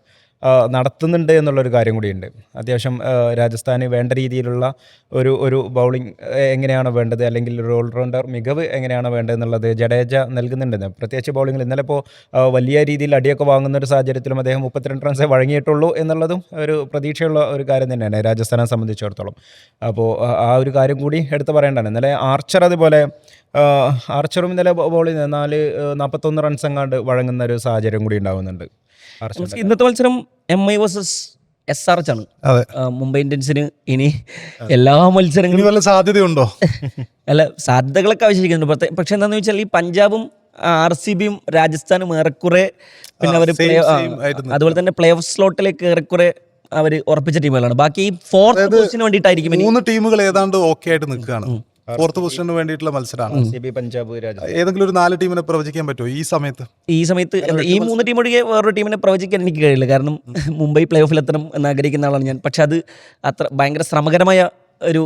നടത്തുന്നുണ്ട് എന്നുള്ളൊരു കാര്യം കൂടിയുണ്ട്. അത്യാവശ്യം രാജസ്ഥാന് വേണ്ട രീതിയിലുള്ള ഒരു ബൗളിംഗ് എങ്ങനെയാണ് വേണ്ടത്, അല്ലെങ്കിൽ ഒരു ഓൾറൗണ്ടർ മികവ് എങ്ങനെയാണ് വേണ്ടത് എന്നുള്ളത് ജഡേജ നൽകുന്നുണ്ടെന്ന്. പ്രത്യേകിച്ച് ബൗളിങ്ങിൽ ഇന്നലെ ഇപ്പോൾ വലിയ രീതിയിൽ അടിയൊക്കെ വാങ്ങുന്ന ഒരു സാഹചര്യത്തിലും അദ്ദേഹം 32 റൺസേ വഴങ്ങിയിട്ടുള്ളൂ എന്നുള്ളതും ഒരു പ്രതീക്ഷയുള്ള ഒരു കാര്യം തന്നെയാണ് രാജസ്ഥാനെ സംബന്ധിച്ചിടത്തോളം. അപ്പോൾ ആ ഒരു കാര്യം കൂടി എടുത്ത് പറയേണ്ടതാണ്. ഇന്നലെ ആർച്ചറും ഇന്നലെ ബോളിൽ 41 റൺസ് എങ്ങാണ്ട് വഴങ്ങുന്ന ഒരു സാഹചര്യം കൂടി ഉണ്ടാകുന്നുണ്ട്. ഇന്നത്തെ മത്സരം MI വേഴ്സസ് SRH ആണ്. മുംബൈ ഇന്ത്യൻസിന് ഇനി എല്ലാ മത്സരങ്ങളും വല്ല സാധ്യതയുണ്ടോ? അല്ല, സാധ്യതകളൊക്കെ അവശേഷിക്കുന്നുണ്ട്. പക്ഷെ എന്താണെന്ന് വെച്ചാൽ ഈ പഞ്ചാബും RCBയും രാജസ്ഥാനും ഏറെക്കുറെ അവർ അതുപോലെ തന്നെ പ്ലേ ഓഫ് സ്ലോട്ടിലേക്ക് ഏറെക്കുറെ അവർ ഉറപ്പിച്ച ടീമുകളാണ്. ബാക്കി 4th പൊസിഷന് വേണ്ടിയിട്ടായിരിക്കും 3 ടീമുകൾ ഏതാണ്ട് ഓക്കെ ആയിട്ട് നിൽക്കുകയാണ്. 4th പൊസിഷന് വേണ്ടിയിട്ടുള്ള മത്സരമാണ്. പഞ്ചാബ്, ഏതെങ്കിലും ഒരു 4 ടീമിനെ പ്രവചിക്കാൻ പറ്റുമോ ഈ സമയത്ത്? ഈ 3 ടീം ഒഴികെ വേറൊരു ടീമിനെ പ്രവചിക്കാൻ എനിക്ക് കഴിയില്ല. കാരണം മുംബൈ പ്ലേ ഓഫിലെത്തണം എന്ന് ആഗ്രഹിക്കുന്ന ആളാണ് ഞാൻ. പക്ഷെ അത് അത്ര ഭയങ്കര ശ്രമകരമായ ഒരു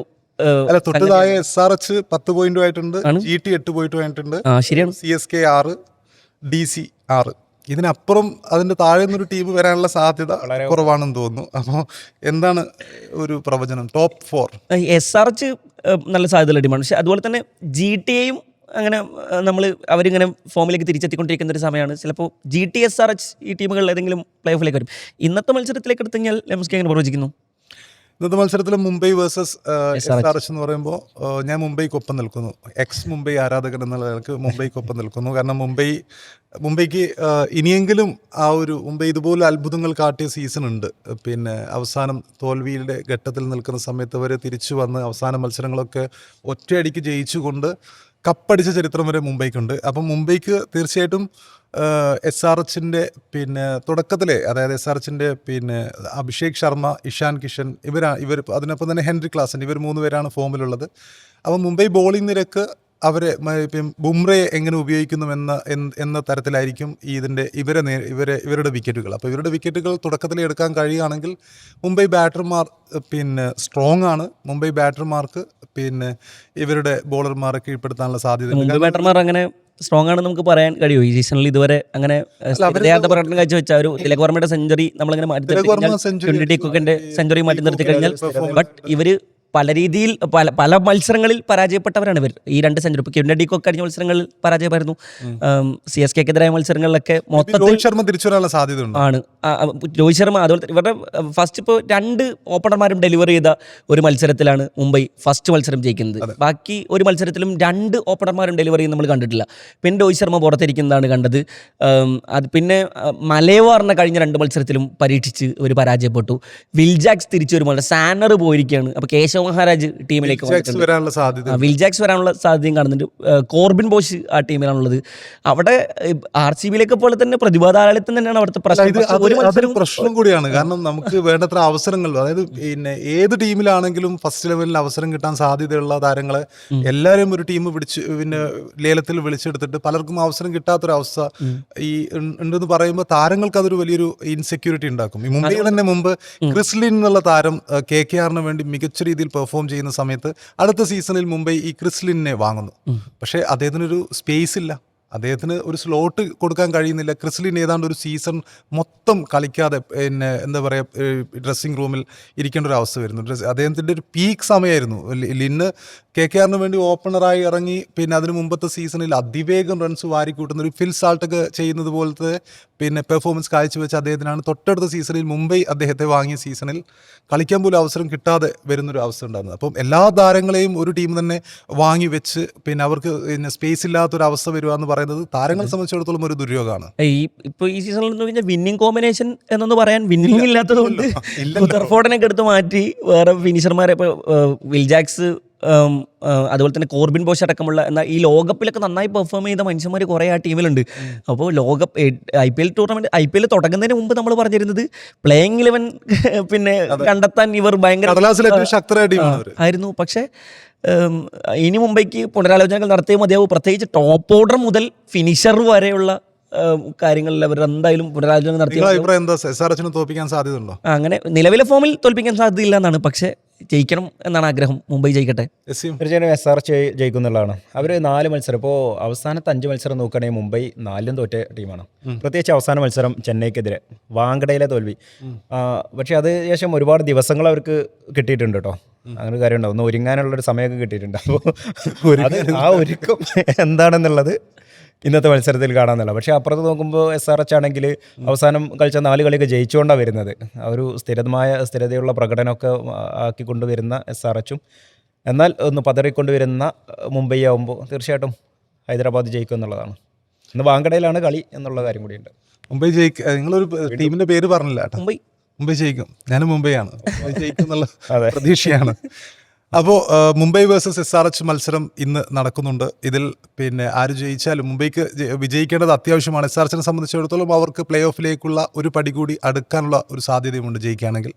തൊട്ടതായ SRH 10 പോയിന്റുമായിട്ടുണ്ട്, GT 8 പോയിന്റുമായിട്ടുണ്ട്, ശരിയാണ്, CSK 6, DC 6. ഇതിനപ്പുറം അതിന്റെ താഴെ നിന്നൊരു ടീം വരാനുള്ള സാധ്യത കുറവാണെന്ന് തോന്നുന്നു. അപ്പോൾ എന്താണ് ഒരു പ്രവചനം? ടോപ്പ് 4 SRH നല്ല സാധ്യതയുള്ള ടീമാണ്. പക്ഷെ അതുപോലെ തന്നെ GTയെയും അങ്ങനെ അവരിങ്ങനെ ഫോമിലേക്ക് തിരിച്ചെത്തിക്കൊണ്ടിരിക്കുന്ന ഒരു സമയമാണ്. ചിലപ്പോൾ GT SRH ഈ ടീമുകൾ ഏതെങ്കിലും പ്ലേ ഓഫിലേക്ക് വരും. ഇന്നത്തെ മത്സരത്തിലേക്ക് എടുത്തു കഴിഞ്ഞാൽ MSK എങ്ങനെ പ്രവചിക്കുന്നു? ഇന്നത്തെ മത്സരത്തിൽ മുംബൈ വേഴ്സസ് SRH എന്ന് പറയുമ്പോൾ ഞാൻ മുംബൈക്കൊപ്പം നിൽക്കുന്നു. മുംബൈ ആരാധകൻ എന്നുള്ള നിലക്ക് മുംബൈക്കൊപ്പം നിൽക്കുന്നു. കാരണം മുംബൈക്ക് ഇനിയെങ്കിലും മുംബൈ ഇതുപോലെ അത്ഭുതങ്ങൾ കാട്ടിയ സീസൺ ഉണ്ട്. അവസാനം തോൽവിയുടെ ഘട്ടത്തിൽ നിൽക്കുന്ന സമയത്ത് അവർ തിരിച്ചു വന്ന് അവസാന മത്സരങ്ങളൊക്കെ ഒറ്റയടിക്ക് ജയിച്ചുകൊണ്ട് കപ്പടിച്ച ചരിത്രം വരെ മുംബൈക്കുണ്ട്. അപ്പം മുംബൈക്ക് തീർച്ചയായിട്ടും SRHൻ്റെ തുടക്കത്തിലെ, അതായത് SRHൻ്റെ അഭിഷേക് ശർമ്മ, ഇഷാൻ കിഷൻ ഇവർ അതിനൊപ്പം തന്നെ ഹെൻറി ക്ലാസൻ, ഇവർ 3 പേരാണ് ഫോമിലുള്ളത്. അപ്പം മുംബൈ ബോളിംഗ് നിരക്ക് അവരെ ഇപ്പം ബുംറയെ എങ്ങനെ ഉപയോഗിക്കുന്നു എന്ന തരത്തിലായിരിക്കും ഇവരുടെ വിക്കറ്റുകൾ. അപ്പോൾ ഇവരുടെ വിക്കറ്റുകൾ തുടക്കത്തിൽ എടുക്കാൻ കഴിയുകയാണെങ്കിൽ മുംബൈ ബാറ്റർമാർ പിന്നെ സ്ട്രോങ് ആണ്. മുംബൈ ബാറ്റർമാർക്ക് പിന്നെ ഇവരുടെ ബോളർമാരെ കീഴ്പ്പെടുത്താനുള്ള സാധ്യത. മുംബൈ ബാറ്റർമാർ അങ്ങനെ സ്ട്രോങ് ആണെന്ന് നമുക്ക് പറയാൻ കഴിയുമോ? ഈ സീസണിൽ ഇതുവരെ അങ്ങനെ സ്ഥിരതയാർന്ന പ്രകടനം കാഴ്ചവെച്ച ഒരു തിലക് വർമ്മയുടെ സെഞ്ചുറി നമ്മളിങ്ങനെ മാറ്റി നിർത്തി കഴിഞ്ഞാൽ, ടി കുക്കിന്റെ സെഞ്ചുറി മാറ്റി നിർത്തി കഴിഞ്ഞാൽ, ബട്ട് ഇവര് പല രീതിയിൽ പല മത്സരങ്ങളിൽ പരാജയപ്പെട്ടവരാണ് ഇവർ. ഈ 2 സെഞ്ചുറി ഇപ്പോൾ കിരൺ ഡിക്കോ കഴിഞ്ഞ മത്സരങ്ങളിൽ പരാജയമായിരുന്നു. CSKക്കെതിരായ മത്സരങ്ങളിലൊക്കെ മൊത്തത്തിൽ രോഹിത് ശർമ്മ തിരിച്ചു വരാനുള്ള സാധ്യതയുണ്ട്. ആണ്. രോഹിത് ശർമ്മ അതുപോലെ തന്നെ ഇവരുടെ ഫസ്റ്റ് ഇപ്പോൾ 2 ഓപ്പണർമാരും ഡെലിവർ ചെയ്ത ഒരു മത്സരത്തിലാണ് മുംബൈ ഫസ്റ്റ് മത്സരം ജയിക്കുന്നത്. ബാക്കി ഒരു മത്സരത്തിലും 2 ഓപ്പണർമാരും ഡെലിവർ ചെയ്യുന്നത് നമ്മൾ കണ്ടിട്ടില്ല. പിന്നെ രോഹിത് ശർമ്മ പുറത്തിരിക്കുന്നതാണ് കണ്ടത്. അത് പിന്നെ മലേവാറിനെ കഴിഞ്ഞ 2 മത്സരത്തിലും പരീക്ഷിച്ച് ഒരു പരാജയപ്പെട്ടു. വിൽജാക്സ് തിരിച്ചു വരുമ്പോൾ സാനർ പോയിരിക്കുകയാണ്. അപ്പോൾ കേശവ് മഹാരാജ് ടീമിലേക്ക് വരാനുള്ള സാധ്യത, വിൽജാക്സ് വരാനുള്ള സാധ്യതയും കാണുന്നുണ്ട്. കോർബിൻ ബോഷ് ആ ടീമിലാണുള്ളത്. അവിടെ RCBയിലേക്ക് പോലെ തന്നെ പ്രതിഭാതാലയത്തിൽ തന്നെയാണ് അവിടുത്തെ പ്രശ്നം കൂടിയാണ്. കാരണം നമുക്ക് വേണ്ടത്ര അവസരങ്ങൾ, അതായത് പിന്നെ ഏത് ടീമിലാണെങ്കിലും ഫസ്റ്റ് ലെവലിൽ അവസരം കിട്ടാൻ സാധ്യതയുള്ള താരങ്ങളെ എല്ലാവരും ഒരു ടീം പിന്നെ ലേലത്തിൽ വിളിച്ചെടുത്തിട്ട് പലർക്കും അവസരം കിട്ടാത്തൊരവസ്ഥ ഈ ഉണ്ടെന്ന് പറയുമ്പോൾ താരങ്ങൾക്ക് അതൊരു വലിയൊരു ഇൻസെക്യൂരിറ്റി ഉണ്ടാക്കും. ഈ മുംബൈയിൽ തന്നെ മുമ്പ് ക്രിസ്ലിൻ എന്നുള്ള താരം KKRന് വേണ്ടി മികച്ച രീതിയിൽ പെർഫോം ചെയ്യുന്ന സമയത്ത് അടുത്ത സീസണിൽ മുംബൈ ഈ ക്രിസ്ലിനെ വാങ്ങുന്നു. പക്ഷേ അദ്ദേഹത്തിനൊരു സ്പേസ് ഇല്ല, അദ്ദേഹത്തിന് ഒരു സ്ലോട്ട് കൊടുക്കാൻ കഴിയുന്നില്ല. ക്രിസ്ലിൻ ഏതാണ്ട് ഒരു സീസൺ മൊത്തം കളിക്കാതെ പിന്നെ എന്താ പറയുക ഡ്രസ്സിംഗ് റൂമിൽ ഇരിക്കേണ്ട ഒരു അവസ്ഥ വരുന്നു. അദ്ദേഹത്തിൻ്റെ ഒരു പീക്ക് സമയമായിരുന്നു. ലിന്ന് KKRന് വേണ്ടി ഓപ്പണറായി ഇറങ്ങി പിന്നെ അതിന് മുമ്പത്തെ സീസണിൽ അതിവേഗം റൺസ് വാരിക്കൂട്ടുന്ന ഒരു ഫിൽ സാൾട്ടൊക്കെ ചെയ്യുന്നത് പോലത്തെ പിന്നെ പെർഫോമൻസ് കാഴ്ചവെച്ച് അദ്ദേഹത്തിനാണ് തൊട്ടടുത്ത സീസണിൽ മുംബൈ അദ്ദേഹത്തെ വാങ്ങിയ സീസണിൽ കളിക്കാൻ പോലും അവസരം കിട്ടാതെ വരുന്നൊരു അവസ്ഥ ഉണ്ടാകുന്നത്. അപ്പം എല്ലാ താരങ്ങളെയും ഒരു ടീം തന്നെ വാങ്ങി വെച്ച് പിന്നെ അവർക്ക് പിന്നെ സ്പേസ് ഇല്ലാത്തൊരവസ്ഥ വരിക എന്ന് പറയുന്നത് താരങ്ങളെ സംബന്ധിച്ചിടത്തോളം ഒരു ദുര്യോഗമാണ്. ഇപ്പോൾ ഈ സീസണിൽ എന്ന് പറഞ്ഞാൽ വിന്നിംഗ് കോമ്പിനേഷൻ എന്നൊന്ന് പറയാൻ വിന്നിംഗ് ഇല്ലാത്തതുകൊണ്ട് റുദർഫോർഡിനൊക്കെ എടുത്ത് മാറ്റി വേറെ ഫിനിഷർമാരെ ഇപ്പോൾ വിൽജാക്സ് അതുപോലെ തന്നെ കോർബിൻ ബോഷ് അടക്കമുള്ള എന്നാൽ ഈ ലോകകപ്പിലൊക്കെ നന്നായി പെർഫോം ചെയ്ത മനുഷ്യന്മാർ കുറേ ആ ടീമിലുണ്ട്. അപ്പോൾ IPL ടൂർണമെന്റ് IPL തുടങ്ങുന്നതിന് മുമ്പ് നമ്മൾ പറഞ്ഞിരുന്നത് പ്ലേയിങ് 11 പിന്നെ കണ്ടെത്താൻ ഇവർ ഭയങ്കര ആയിരുന്നു. പക്ഷേ ഇനി മുംബൈക്ക് പുനരാലോചനകൾ നടത്തിയേ മതിയാവും. പ്രത്യേകിച്ച് ടോപ്പ് ഓർഡർ മുതൽ ഫിനിഷർ വരെയുള്ള കാര്യങ്ങളിൽ അവർ എന്തായാലും പുനരാലോചന നടത്തി. തോൽപ്പിക്കാൻ സാധ്യതയുണ്ടോ? അങ്ങനെ നിലവിലെ ഫോമിൽ തോൽപ്പിക്കാൻ സാധ്യതയില്ല എന്നാണ്. പക്ഷേ ജയിക്കണം എന്നാണ് ആഗ്രഹം. മുംബൈ ജയിക്കട്ടെ. തീർച്ചയായും SRH ജയിക്കും എന്നുള്ളതാണ്. അവർ 4 മത്സരം ഇപ്പോൾ അവസാനത്തെ 5 മത്സരം നോക്കുകയാണെങ്കിൽ മുംബൈ 4ലും തോറ്റ ടീമാണ്. പ്രത്യേകിച്ച് അവസാന മത്സരം ചെന്നൈക്കെതിരെ വാങ്കഡയിലെ തോൽവി. പക്ഷേ അത് ശേഷം ഒരുപാട് ദിവസങ്ങൾ അവർക്ക് കിട്ടിയിട്ടുണ്ട് കേട്ടോ. അങ്ങനെ കാര്യമുണ്ടോ, ഒന്ന് ഒരുങ്ങാനുള്ളൊരു സമയമൊക്കെ കിട്ടിയിട്ടുണ്ട്. അപ്പോൾ അത് ആ ഒരുക്കം എന്താണെന്നുള്ളത് ഇന്നത്തെ മത്സരത്തിൽ കാണാമെന്നല്ല. പക്ഷേ അപ്പുറത്ത് നോക്കുമ്പോൾ SRH ആണെങ്കിൽ അവസാനം കളിച്ച 4 കളിയൊക്കെ ജയിച്ചുകൊണ്ടാണ് വരുന്നത്. ആ ഒരു സ്ഥിരതയുള്ള പ്രകടനമൊക്കെ ആക്കിക്കൊണ്ടുവരുന്ന SRHും എന്നാൽ ഒന്ന് പതറിക്കൊണ്ടുവരുന്ന മുംബൈ ആകുമ്പോൾ തീർച്ചയായിട്ടും ഹൈദരാബാദ് ജയിക്കും എന്നുള്ളതാണ്. ഇന്ന് വാങ്കഡയിലാണ് കളി എന്നുള്ള കാര്യം കൂടിയുണ്ട്. മുംബൈ ജയിക്കും. നിങ്ങളൊരു ടീമിൻ്റെ പേര് പറഞ്ഞില്ല. മുംബൈ ജയിക്കും. ഞാൻ മുംബൈയാണ്. മുംബൈ ജയിക്കും എന്നുള്ള പ്രതീക്ഷയാണ്. അപ്പോൾ മുംബൈ വേഴ്സസ് SRH മത്സരം ഇന്ന് നടക്കുന്നുണ്ട്. ഇതിൽ പിന്നെ ആര് ജയിച്ചാലും മുംബൈക്ക് വിജയിക്കേണ്ടത് അത്യാവശ്യമാണ്. SRHനെ സംബന്ധിച്ചിടത്തോളം അവർക്ക് പ്ലേ ഓഫിലേക്കുള്ള ഒരു പടി കൂടി അടുക്കാനുള്ള ഒരു സാധ്യതയുമുണ്ട് ജയിക്കുകയാണെങ്കിൽ.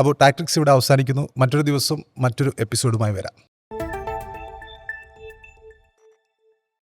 അപ്പോൾ ടാക്ടിക്സ് ഇവിടെ അവസാനിക്കുന്നു. മറ്റൊരു ദിവസം മറ്റൊരു എപ്പിസോഡുമായി വരാം.